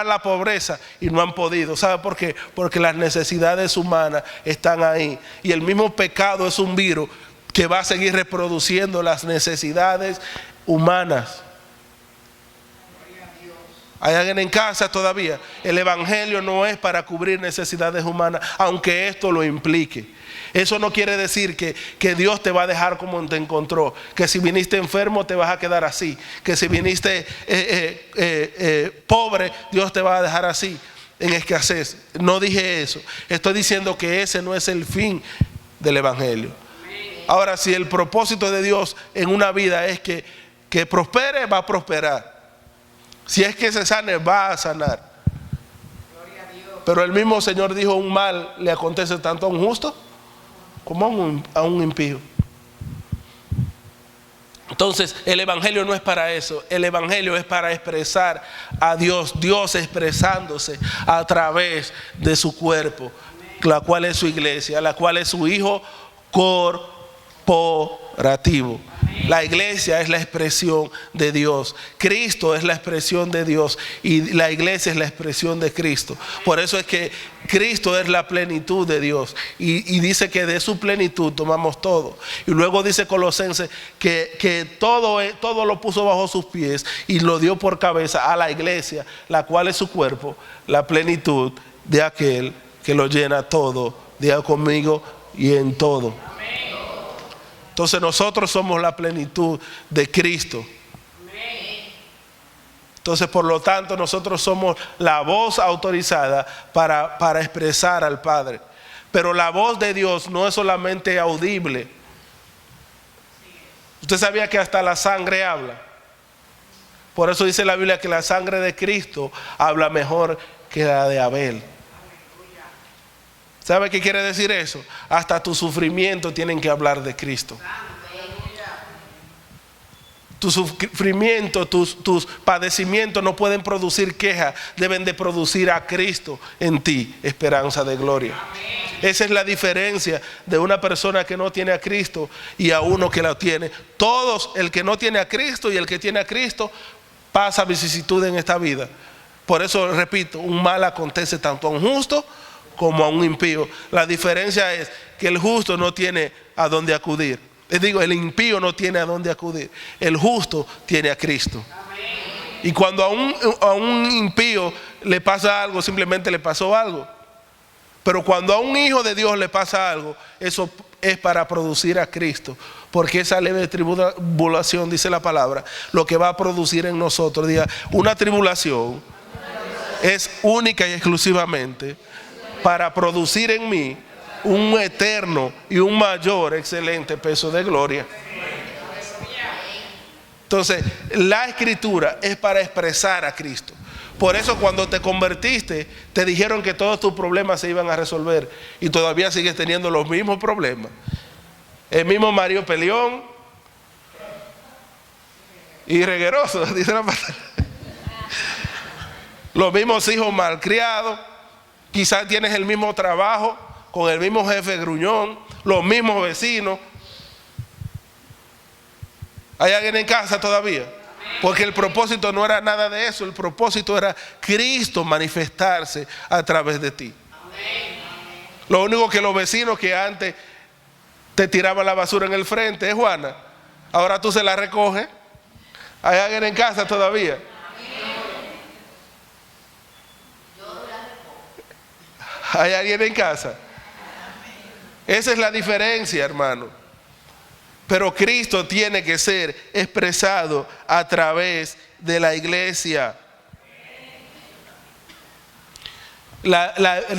[SPEAKER 1] la pobreza y no han podido. ¿Sabe por qué? Porque las necesidades humanas están ahí, y el mismo pecado es un virus que va a seguir reproduciendo las necesidades humanas. ¿Hay alguien en casa todavía? El evangelio no es para cubrir necesidades humanas, aunque esto lo implique. Eso no quiere decir que Dios te va a dejar como te encontró, que si viniste enfermo te vas a quedar así, que si viniste pobre Dios te va a dejar así, en escasez. No dije eso. Estoy diciendo que ese no es el fin del evangelio. Ahora, si el propósito de Dios en una vida es que prospere, va a prosperar. Si es que se sane, va a sanar. Pero el mismo Señor dijo: un mal le acontece tanto a un justo como a un impío. Entonces el evangelio no es para eso. El evangelio es para expresar a Dios, Dios expresándose a través de su cuerpo, la cual es su iglesia, la cual es su Hijo corporativo. La iglesia es la expresión de Dios. Cristo es la expresión de Dios y la iglesia es la expresión de Cristo. Por eso es que Cristo es la plenitud de Dios y dice que de su plenitud tomamos todo. Y luego dice Colosenses que todo lo puso bajo sus pies y lo dio por cabeza a la iglesia, la cual es su cuerpo, la plenitud de aquel que lo llena todo. Diga conmigo: y en todo. Entonces nosotros somos la plenitud de Cristo. Entonces, por lo tanto, nosotros somos la voz autorizada para expresar al Padre. Pero la voz de Dios no es solamente audible. Usted sabía que hasta la sangre habla. Por eso dice la Biblia que la sangre de Cristo habla mejor que la de Abel. ¿Sabe qué quiere decir eso? Hasta tu sufrimiento tienen que hablar de Cristo. Tu sufrimiento, tus padecimientos no pueden producir queja, deben de producir a Cristo en ti, esperanza de gloria. Esa es la diferencia de una persona que no tiene a Cristo y a uno que la tiene. Todos, el que no tiene a Cristo y el que tiene a Cristo, pasa vicisitud en esta vida. Por eso repito, un mal acontece tanto a un justo como a un impío. La diferencia es que el justo no tiene a dónde acudir. Les digo, el impío no tiene a dónde acudir. El justo tiene a Cristo. Y cuando a un impío le pasa algo, simplemente le pasó algo. Pero cuando a un hijo de Dios le pasa algo, eso es para producir a Cristo. Porque esa leve tribulación, dice la palabra, lo que va a producir en nosotros, diga, una tribulación es única y exclusivamente para producir en mí un eterno y un mayor excelente peso de gloria. Entonces, la escritura es para expresar a Cristo. Por eso cuando te convertiste, te dijeron que todos tus problemas se iban a resolver y todavía sigues teniendo los mismos problemas. El mismo Mario peleón y regueroso, dice la palabra. Los mismos hijos malcriados. Quizás tienes el mismo trabajo con el mismo jefe gruñón, los mismos vecinos. ¿Hay alguien en casa todavía? Porque el propósito no era nada de eso. El propósito era Cristo manifestarse a través de ti. Lo único que los vecinos que antes te tiraban la basura en el frente, Juana, ahora tú se la recoges. ¿Hay alguien en casa todavía? ¿Hay alguien en casa? Esa es la diferencia, hermano. Pero Cristo tiene que ser expresado a través de la iglesia.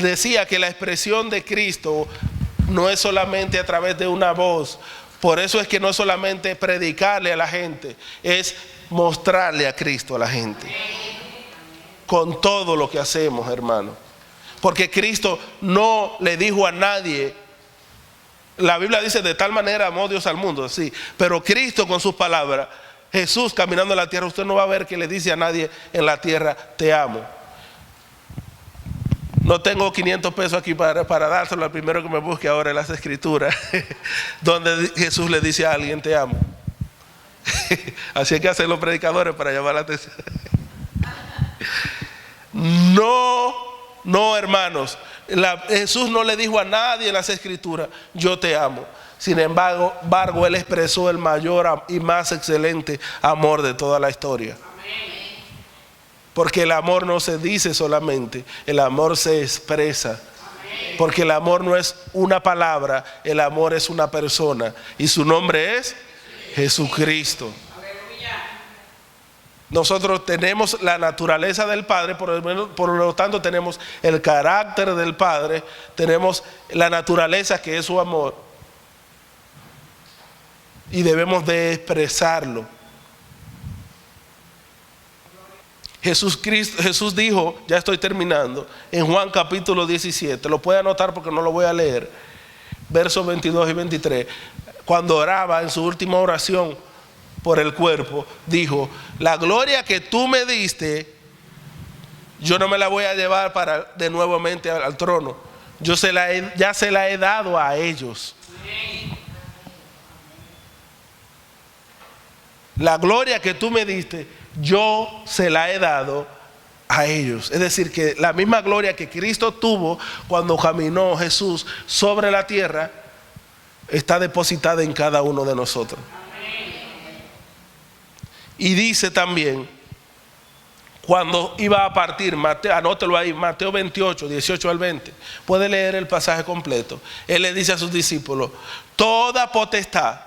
[SPEAKER 1] Decía que la expresión de Cristo no es solamente a través de una voz. Por eso es que no es solamente predicarle a la gente, es mostrarle a Cristo a la gente. Con todo lo que hacemos, hermano. Porque Cristo no le dijo a nadie. La Biblia dice: de tal manera amó Dios al mundo, sí. Pero Cristo con sus palabras, Jesús caminando en la tierra, usted no va a ver que le dice a nadie en la tierra: te amo. No tengo 500 pesos aquí para dárselo al primero que me busque ahora en las escrituras, donde Jesús le dice a alguien: te amo. Así hay que hacer los predicadores para llamar la atención. No, hermanos, Jesús no le dijo a nadie en las escrituras: yo te amo. Sin embargo, Él expresó el mayor y más excelente amor de toda la historia. Porque el amor no se dice solamente, el amor se expresa. Porque el amor no es una palabra, el amor es una persona. Y su nombre es Jesucristo. Nosotros tenemos la naturaleza del Padre, por lo tanto tenemos el carácter del Padre, tenemos la naturaleza que es su amor. Y debemos de expresarlo. Jesús dijo, ya estoy terminando, en Juan capítulo 17, lo puede anotar porque no lo voy a leer, versos 22 y 23, cuando oraba en su última oración por el cuerpo, dijo: la gloria que tú me diste, yo no me la voy a llevar de nuevamente al trono, ya se la he dado a ellos. La gloria que tú me diste, yo se la he dado a ellos. Es decir, que la misma gloria que Cristo tuvo cuando caminó Jesús sobre la tierra está depositada en cada uno de nosotros. Y dice también, cuando iba a partir, Mateo, anótelo ahí, Mateo 28, 18 al 20, puede leer el pasaje completo. Él le dice a sus discípulos: toda potestad.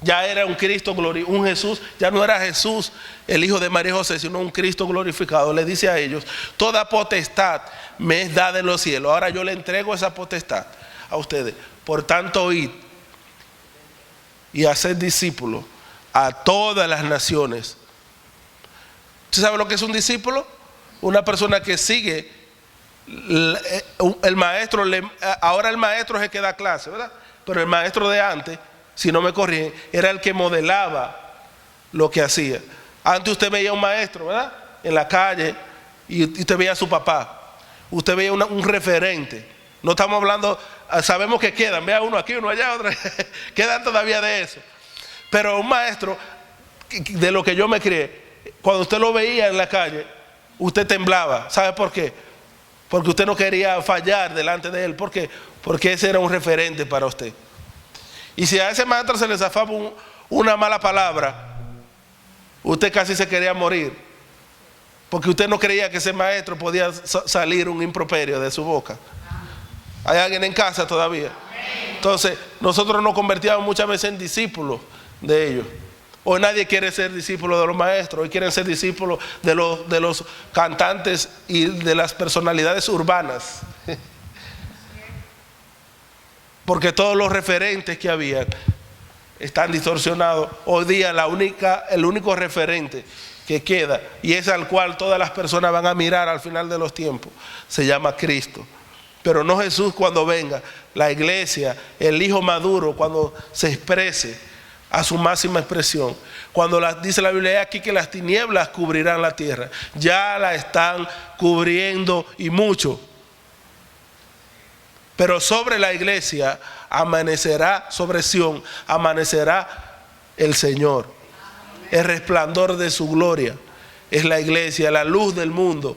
[SPEAKER 1] Ya era un Cristo glorificado, un Jesús, ya no era Jesús el hijo de María y José, sino un Cristo glorificado. Le dice a ellos: toda potestad me es dada en los cielos, ahora yo le entrego esa potestad a ustedes. Por tanto, id y haced discípulos a todas las naciones. ¿Usted sabe lo que es un discípulo? Una persona que sigue el maestro. Ahora el maestro es el que da clase, ¿verdad? Pero el maestro de antes, si no me corrigen, era el que modelaba lo que hacía. Antes usted veía un maestro, ¿verdad?, en la calle, y usted veía a su papá. Usted veía un referente. No estamos hablando, sabemos que quedan, vea uno aquí, uno allá, otro, quedan todavía de eso. Pero un maestro, de lo que yo me crié, cuando usted lo veía en la calle, usted temblaba. ¿Sabe por qué? Porque usted no quería fallar delante de él. ¿Por qué? Porque ese era un referente para usted. Y si a ese maestro se le zafaba una mala palabra, usted casi se quería morir, porque usted no creía que ese maestro podía salir un improperio de su boca. ¿Hay alguien en casa todavía? Entonces nosotros nos convertíamos muchas veces en discípulos de ellos. Hoy nadie quiere ser discípulo de los maestros, hoy quieren ser discípulos de los cantantes y de las personalidades urbanas. Porque todos los referentes que había están distorsionados. Hoy día el único referente que queda, y es al cual todas las personas van a mirar al final de los tiempos, se llama Cristo. Pero no Jesús cuando venga, la iglesia, el Hijo maduro, cuando se exprese a su máxima expresión. Cuando dice la Biblia aquí que las tinieblas cubrirán la tierra, ya la están cubriendo y mucho. Pero sobre la iglesia amanecerá, sobre Sión amanecerá el Señor. El resplandor de su gloria es la iglesia, la luz del mundo.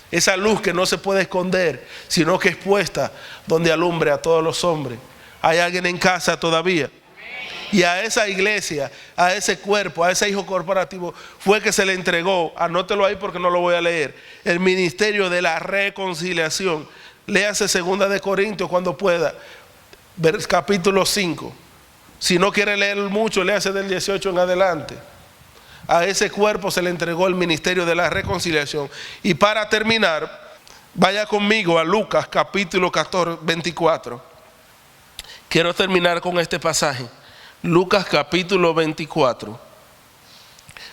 [SPEAKER 1] Esa luz que no se puede esconder, sino que es puesta donde alumbre a todos los hombres. ¿Hay alguien en casa todavía? Y a esa iglesia, a ese cuerpo, a ese hijo corporativo, fue que se le entregó, anótelo ahí porque no lo voy a leer, el ministerio de la reconciliación. Léase 2 de Corintios cuando pueda, capítulo 5. Si no quiere leer mucho, léase del 18 en adelante. A ese cuerpo se le entregó el ministerio de la reconciliación. Y para terminar, vaya conmigo a Lucas capítulo 24. Quiero terminar con este pasaje. Lucas capítulo 24,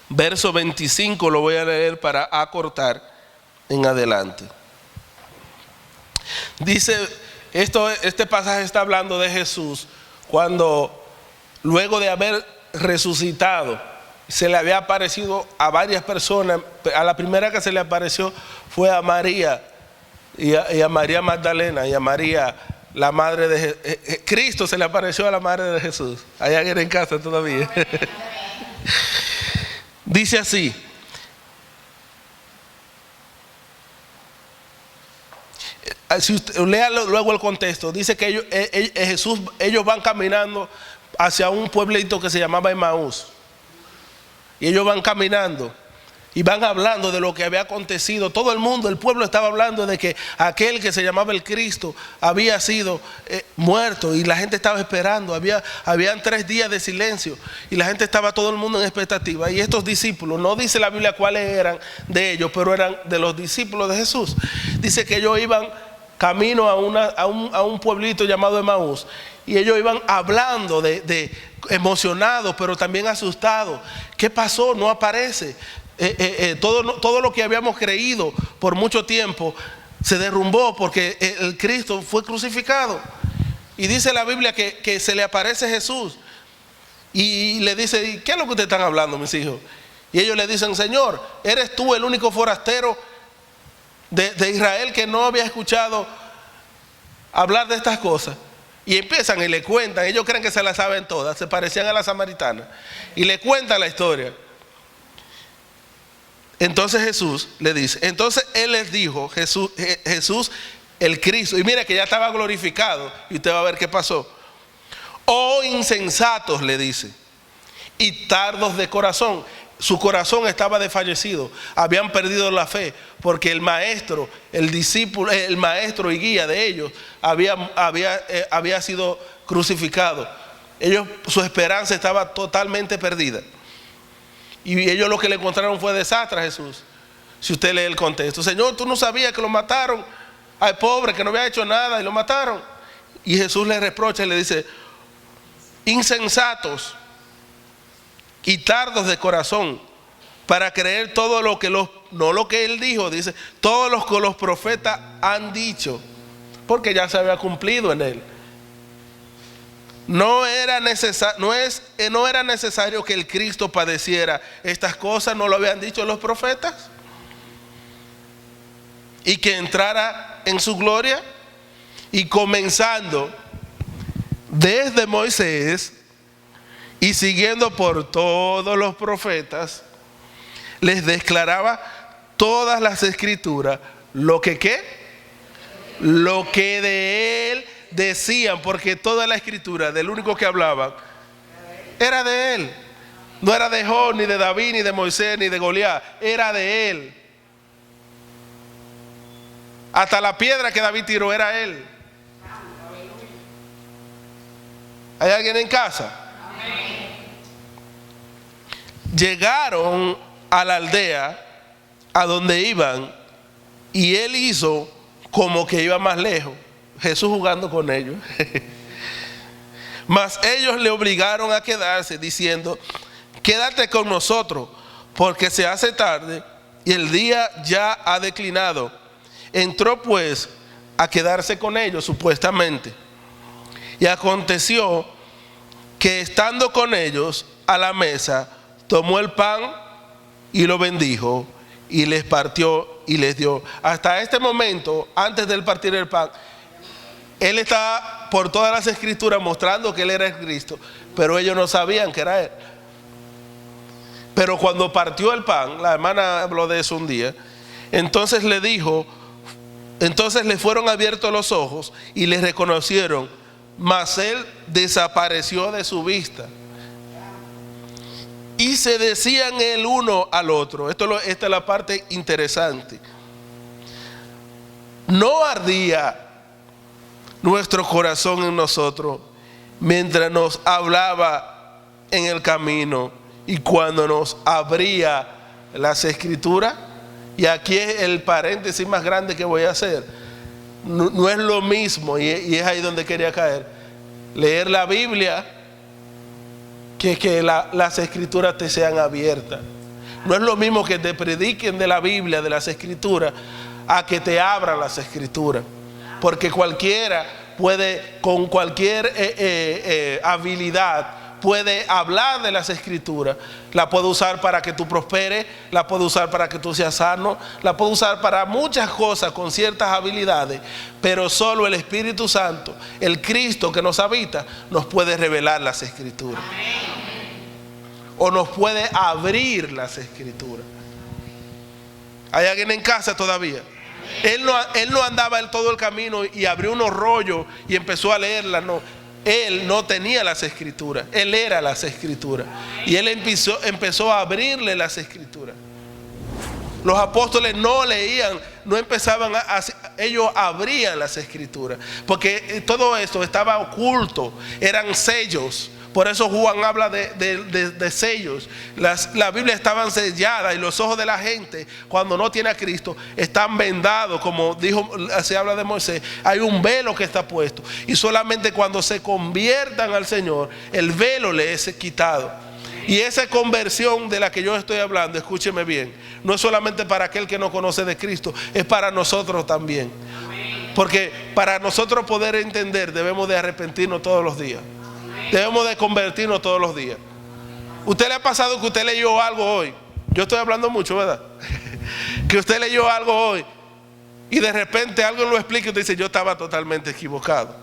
[SPEAKER 1] verso 25, lo voy a leer para acortar en adelante. Dice, este pasaje está hablando de Jesús cuando, luego de haber resucitado, se le había aparecido a varias personas. A la primera que se le apareció fue a María y a María Magdalena y a María, la madre de Cristo. Se le apareció a la madre de Jesús. Hay alguien en casa todavía. Dice así: si usted lea luego el contexto, dice que ellos van caminando hacia un pueblito que se llamaba Emaús. Y ellos van caminando Y van hablando de lo que había acontecido. Todo el mundo, el pueblo estaba hablando de que aquel que se llamaba el Cristo había sido muerto. Y la gente estaba esperando. Habían 3 días de silencio. Y la gente estaba, todo el mundo en expectativa. Y estos discípulos, no dice la Biblia cuáles eran de ellos, pero eran de los discípulos de Jesús. Dice que ellos iban camino a un pueblito llamado Emaús. Y ellos iban hablando emocionados, pero también asustados. ¿Qué pasó? No aparece. Todo lo que habíamos creído por mucho tiempo se derrumbó porque el Cristo fue crucificado. Y dice la Biblia que se le aparece Jesús y le dice: ¿qué es lo que ustedes están hablando, mis hijos? Y ellos le dicen: Señor, ¿eres tú el único forastero de Israel que no había escuchado hablar de estas cosas? Y empiezan y le cuentan. Ellos creen que se la saben todas, se parecían a la samaritana, y le cuentan la historia. Entonces Jesús le dice, entonces Él les dijo, Jesús el Cristo, y mira que ya estaba glorificado, y usted va a ver qué pasó. Oh insensatos, le dice, y tardos de corazón. Su corazón estaba desfallecido, habían perdido la fe, porque el maestro, el discípulo, el maestro y guía de ellos había sido crucificado. Su esperanza estaba totalmente perdida. Y ellos lo que le encontraron fue desastre a Jesús. Si usted lee el contexto: Señor, tú no sabías que lo mataron al pobre que no había hecho nada y lo mataron. Y Jesús le reprocha y le dice: insensatos y tardos de corazón para creer todo lo que no lo que Él dijo, dice, todos los que los profetas han dicho, porque ya se había cumplido en Él. No era necesario que el Cristo padeciera estas cosas, no lo habían dicho los profetas, y que entrara en su gloria. Y comenzando desde Moisés y siguiendo por todos los profetas, les declaraba todas las escrituras lo que de Él decían, porque toda la escritura del único que hablaban era de Él. No era de Job, ni de David, ni de Moisés, ni de Goliat, era de Él. Hasta la piedra que David tiró era Él. ¿Hay alguien en casa? Llegaron a la aldea a donde iban, y Él hizo como que iba más lejos, Jesús jugando con ellos. Mas ellos le obligaron a quedarse, diciendo: quédate con nosotros, porque se hace tarde y el día ya ha declinado. Entró pues a quedarse con ellos supuestamente. Y aconteció que estando con ellos a la mesa, tomó el pan y lo bendijo y les partió y les dio. Hasta este momento, antes de él partir el pan, Él está por todas las escrituras mostrando que Él era el Cristo, pero ellos no sabían que era Él. Pero cuando partió el pan, la hermana habló de eso un día, entonces le dijo, entonces le fueron abiertos los ojos y le reconocieron, mas Él desapareció de su vista. Y se decían el uno al otro, esta es la parte interesante: ¿no ardía nuestro corazón en nosotros mientras nos hablaba en el camino y cuando nos abría las escrituras? Y aquí es el paréntesis más grande que voy a hacer. No es lo mismo, y es ahí donde quería caer, leer la Biblia que las escrituras te sean abiertas. No es lo mismo que te prediquen de la Biblia, de las escrituras, a que te abran las escrituras. Porque cualquiera puede, con cualquier habilidad, puede hablar de las escrituras. La puede usar para que tú prosperes, la puede usar para que tú seas sano, la puede usar para muchas cosas con ciertas habilidades, pero solo el Espíritu Santo, el Cristo que nos habita, nos puede revelar las escrituras. O nos puede abrir las escrituras. ¿Hay alguien en casa todavía? Él no andaba todo el camino y abrió unos rollos y empezó a leerlas, no. Él no tenía las escrituras, Él era las escrituras. Y Él empezó a abrirle las escrituras. Los apóstoles no leían, no empezaban ellos abrían las escrituras, porque todo esto estaba oculto, eran sellos. Por eso Juan habla de sellos. La Biblia estaba sellada y los ojos de la gente, cuando no tiene a Cristo, están vendados. Como se habla de Moisés, hay un velo que está puesto. Y solamente cuando se conviertan al Señor, el velo le es quitado. Y esa conversión de la que yo estoy hablando, escúcheme bien, no es solamente para aquel que no conoce de Cristo, es para nosotros también. Porque para nosotros poder entender, debemos de arrepentirnos todos los días. Debemos de convertirnos todos los días. ¿Usted le ha pasado que usted leyó algo hoy? Yo estoy hablando mucho, ¿verdad? Que usted leyó algo hoy y de repente alguien lo explica y usted dice, yo estaba totalmente equivocado.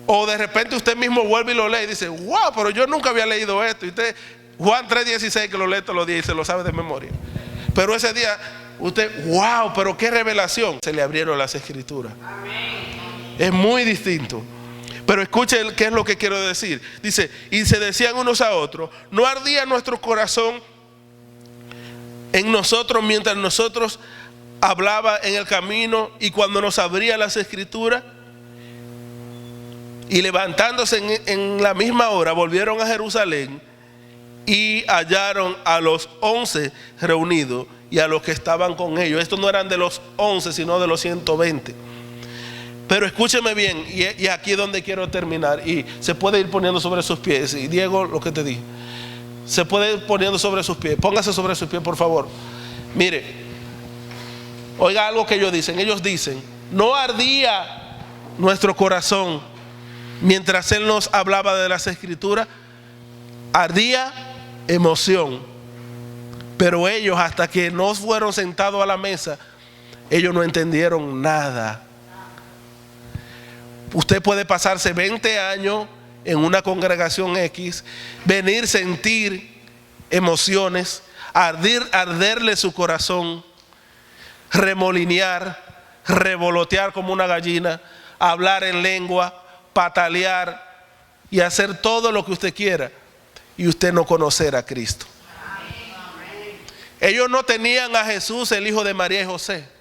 [SPEAKER 1] O de repente usted mismo vuelve y lo lee y dice, wow, pero yo nunca había leído esto. Y usted, Juan 3:16, que lo lee todos los días y se lo sabe de memoria. Pero ese día, usted, wow, pero qué revelación. Se le abrieron las escrituras. Es muy distinto. Pero escuchen qué es lo que quiero decir. Dice, y se decían unos a otros, ¿no ardía nuestro corazón en nosotros mientras nosotros hablaba en el camino y cuando nos abría las escrituras? Y levantándose en la misma hora, volvieron a Jerusalén y hallaron a los 11 reunidos y a los que estaban con ellos. Estos no eran de los 11, sino de los 120. Pero escúcheme bien, y aquí es donde quiero terminar. Y se puede ir poniendo sobre sus pies. Y Diego, lo que te dije, se puede ir poniendo sobre sus pies. Póngase sobre sus pies, por favor. Mire, oiga algo que ellos dicen. Ellos dicen, no ardía nuestro corazón mientras Él nos hablaba de las escrituras. Ardía emoción. Pero ellos, hasta que no fueron sentados a la mesa, ellos no entendieron nada. Usted puede pasarse 20 años en una congregación X, venir, sentir emociones, arderle su corazón, remolinear, revolotear como una gallina, hablar en lengua, patalear y hacer todo lo que usted quiera, y usted no conocer a Cristo. Ellos no tenían a Jesús, el hijo de María y José.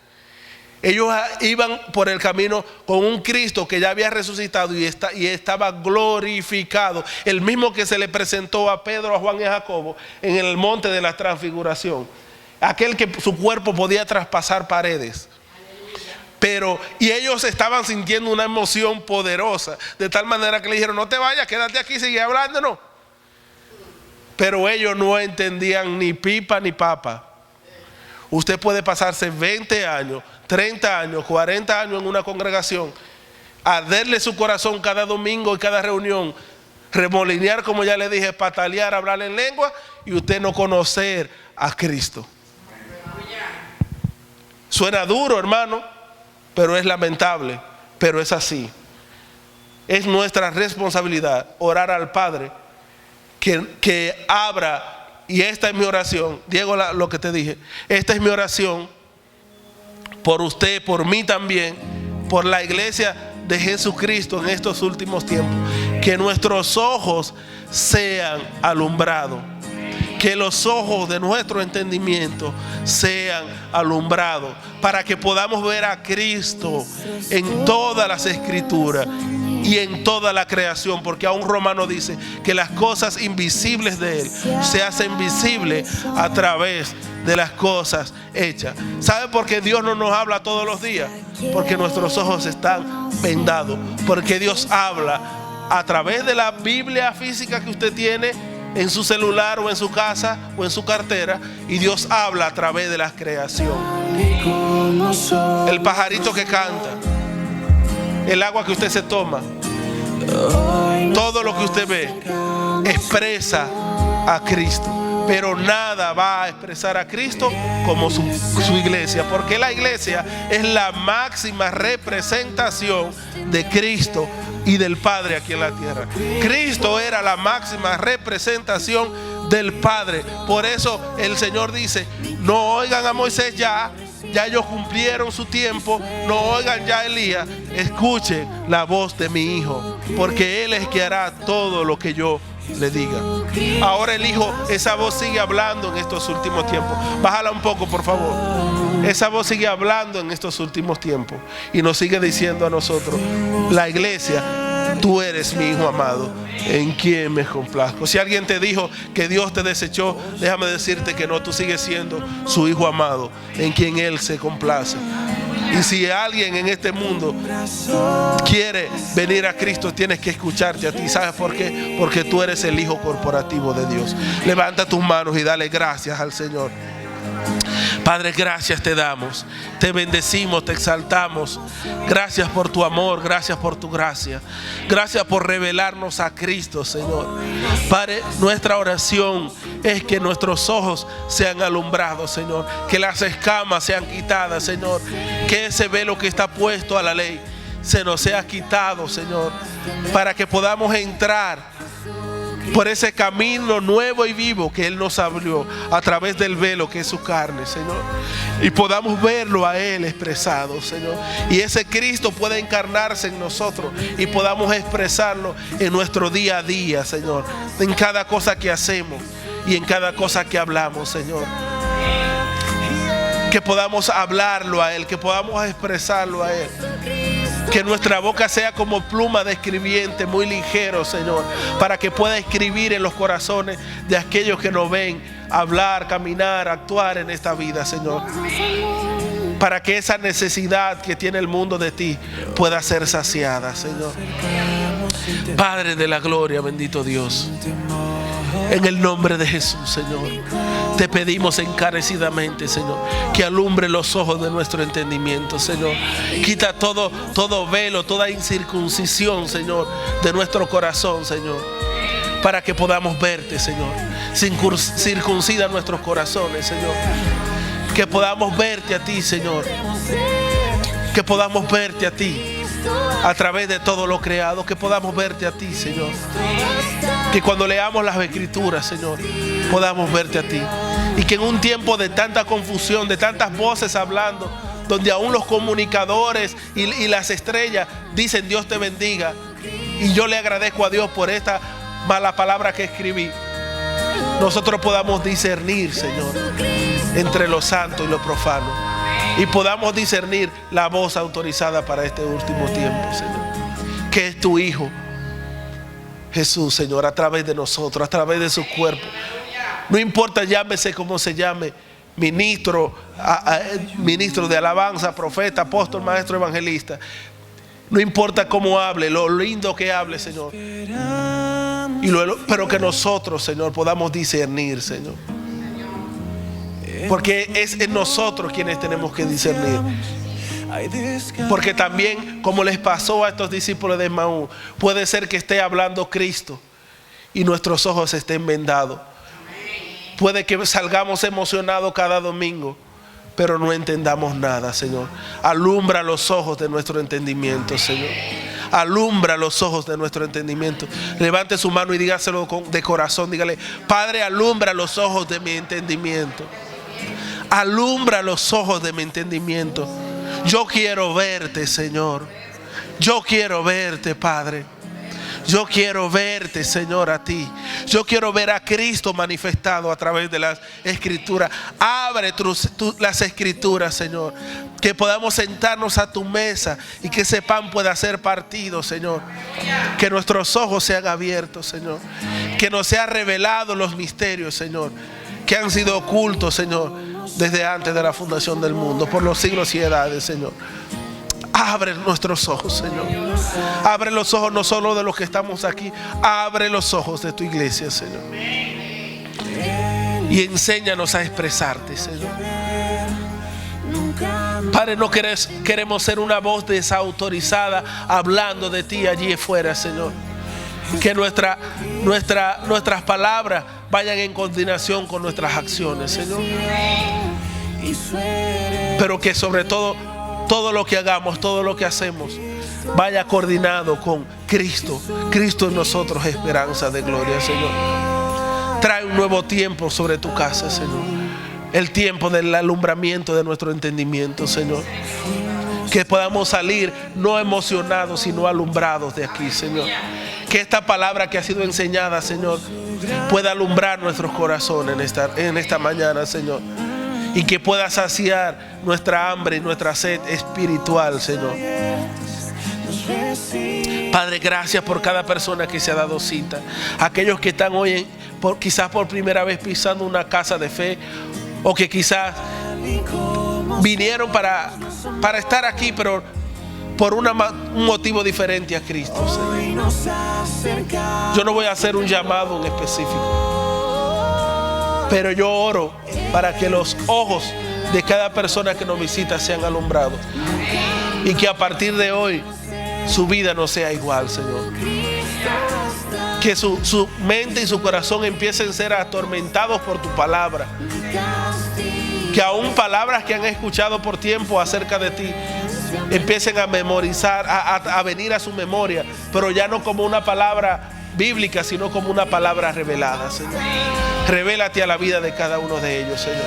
[SPEAKER 1] Ellos iban por el camino con un Cristo que ya había resucitado y estaba glorificado. El mismo que se le presentó a Pedro, a Juan y a Jacobo en el monte de la transfiguración. Aquel que su cuerpo podía traspasar paredes. Y ellos estaban sintiendo una emoción poderosa, de tal manera que le dijeron, no te vayas, quédate aquí, sigue hablándonos. Pero ellos no entendían ni pipa ni papa. Usted puede pasarse 20 años, 30 años, 40 años en una congregación, arderle su corazón cada domingo y cada reunión, remolinear, como ya le dije, patalear, hablar en lengua, y usted no conocer a Cristo. Suena duro, hermano, pero es lamentable, pero es así. Es nuestra responsabilidad orar al Padre que abra. Y esta es mi oración, Diego, lo que te dije, esta es mi oración por usted, por mí también, por la iglesia de Jesucristo en estos últimos tiempos. Que nuestros ojos sean alumbrados, que los ojos de nuestro entendimiento sean alumbrados, para que podamos ver a Cristo en todas las escrituras y en toda la creación, porque aún Romano dice que las cosas invisibles de Él se hacen visibles a través de las cosas hechas. ¿Sabe por qué Dios no nos habla todos los días? Porque nuestros ojos están vendados, porque Dios habla a través de la Biblia física que usted tiene en su celular o en su casa o en su cartera, y Dios habla a través de la creación. El pajarito que canta, el agua que usted se toma, todo lo que usted ve expresa a Cristo. Pero nada va a expresar a Cristo como su iglesia, porque la iglesia es la máxima representación de Cristo y del Padre aquí en la tierra. Cristo era la máxima representación del Padre. Por eso el Señor dice, no oigan a Moisés ya ellos cumplieron su tiempo, no oigan ya a Elías, escuchen la voz de mi Hijo, porque Él es que hará todo lo que yo le diga. Ahora el Hijo, esa voz sigue hablando en estos últimos tiempos. Bájala un poco, por favor. Esa voz sigue hablando en estos últimos tiempos y nos sigue diciendo a nosotros, la iglesia: tú eres mi Hijo amado, en quien me complazco. Si alguien te dijo que Dios te desechó, déjame decirte que no, tú sigues siendo su Hijo amado, en quien Él se complace. Y si alguien en este mundo quiere venir a Cristo, tienes que escucharte a ti. ¿Sabes por qué? Porque tú eres el Hijo corporativo de Dios. Levanta tus manos y dale gracias al Señor. Padre, gracias te damos, te bendecimos, te exaltamos. Gracias por tu amor, gracias por tu gracia. Gracias por revelarnos a Cristo, Señor. Padre, nuestra oración es que nuestros ojos sean alumbrados, Señor. Que las escamas sean quitadas, Señor. Que ese velo que está puesto a la ley se nos sea quitado, Señor. Para que podamos entrar por ese camino nuevo y vivo que Él nos abrió a través del velo que es su carne, Señor. Y podamos verlo a Él expresado, Señor. Y ese Cristo pueda encarnarse en nosotros y podamos expresarlo en nuestro día a día, Señor. En cada cosa que hacemos y en cada cosa que hablamos, Señor. Que podamos hablarlo a Él, que podamos expresarlo a Él. Que nuestra boca sea como pluma de escribiente, muy ligero, Señor, para que pueda escribir en los corazones de aquellos que nos ven hablar, caminar, actuar en esta vida, Señor. Para que esa necesidad que tiene el mundo de ti pueda ser saciada, Señor. Padre de la gloria, bendito Dios, en el nombre de Jesús, Señor, te pedimos encarecidamente, Señor, que alumbre los ojos de nuestro entendimiento, Señor. Quita todo velo, toda incircuncisión, Señor, de nuestro corazón, Señor, para que podamos verte, Señor. Circuncida nuestros corazones, Señor. Que podamos verte a ti, Señor. Que podamos verte a ti a través de todo lo creado. Que podamos verte a ti, Señor. Que cuando leamos las Escrituras, Señor, podamos verte a ti. Y que en un tiempo de tanta confusión, de tantas voces hablando, donde aún los comunicadores y las estrellas dicen Dios te bendiga, y yo le agradezco a Dios por esta mala palabra que escribí, nosotros podamos discernir, Señor, entre lo santo y lo profano, y podamos discernir la voz autorizada para este último tiempo, Señor, que es tu Hijo Jesús, Señor, a través de nosotros, a través de su cuerpo. No importa, llámese como se llame, ministro de alabanza, profeta, apóstol, maestro, evangelista. No importa cómo hable, lo lindo que hable, Señor. Pero que nosotros, Señor, podamos discernir, Señor. Porque es en nosotros quienes tenemos que discernir. Porque también, como les pasó a estos discípulos de Emaús, puede ser que esté hablando Cristo y nuestros ojos estén vendados. Puede que salgamos emocionados cada domingo, pero no entendamos nada, Señor. Alumbra los ojos de nuestro entendimiento, Señor. Alumbra los ojos de nuestro entendimiento. Levante su mano y dígaselo de corazón. Dígale: Padre, alumbra los ojos de mi entendimiento. Alumbra los ojos de mi entendimiento. Yo quiero verte, Señor. Yo quiero verte, Padre. Yo quiero verte, Señor, a ti. Yo quiero ver a Cristo manifestado a través de las Escrituras. Abre las Escrituras, Señor. Que podamos sentarnos a tu mesa y que ese pan pueda ser partido, Señor. Que nuestros ojos sean abiertos, Señor. Que nos sean revelados los misterios, Señor, que han sido ocultos, Señor, desde antes de la fundación del mundo, por los siglos y edades, Señor. Abre nuestros ojos, Señor. Abre los ojos no solo de los que estamos aquí, abre los ojos de tu iglesia, Señor. Y enséñanos a expresarte, Señor. Padre, no queremos ser una voz desautorizada hablando de ti allí afuera, Señor. Que nuestras palabras vayan en coordinación con nuestras acciones, Señor. Pero que sobre todo lo que hagamos, todo lo que hacemos, vaya coordinado con Cristo. Cristo en nosotros, esperanza de gloria, Señor. Trae un nuevo tiempo sobre tu casa, Señor. El tiempo del alumbramiento de nuestro entendimiento, Señor. Que podamos salir no emocionados, sino alumbrados de aquí, Señor. Que esta palabra que ha sido enseñada, Señor, pueda alumbrar nuestros corazones en esta mañana, Señor. Y que pueda saciar nuestra hambre y nuestra sed espiritual, Señor. Padre, gracias por cada persona que se ha dado cita. Aquellos que están hoy quizás por primera vez pisando una casa de fe, o que quizás vinieron para estar aquí, pero por un motivo diferente a Cristo, Señor. Yo no voy a hacer un llamado en específico, pero yo oro para que los ojos de cada persona que nos visita sean alumbrados, y que a partir de hoy su vida no sea igual, Señor. Que su mente y su corazón empiecen a ser atormentados por tu palabra. Que aún palabras que han escuchado por tiempo acerca de ti empiecen a memorizar, a venir a su memoria, pero ya no como una palabra bíblica, sino como una palabra revelada, Señor. Revélate a la vida de cada uno de ellos, Señor.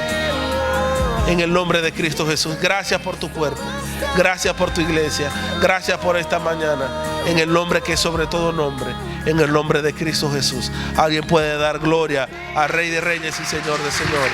[SPEAKER 1] En el nombre de Cristo Jesús. Gracias por tu cuerpo. Gracias por tu iglesia. Gracias por esta mañana. En el nombre que es sobre todo nombre. En el nombre de Cristo Jesús. Alguien puede dar gloria al Rey de Reyes y Señor de Señores.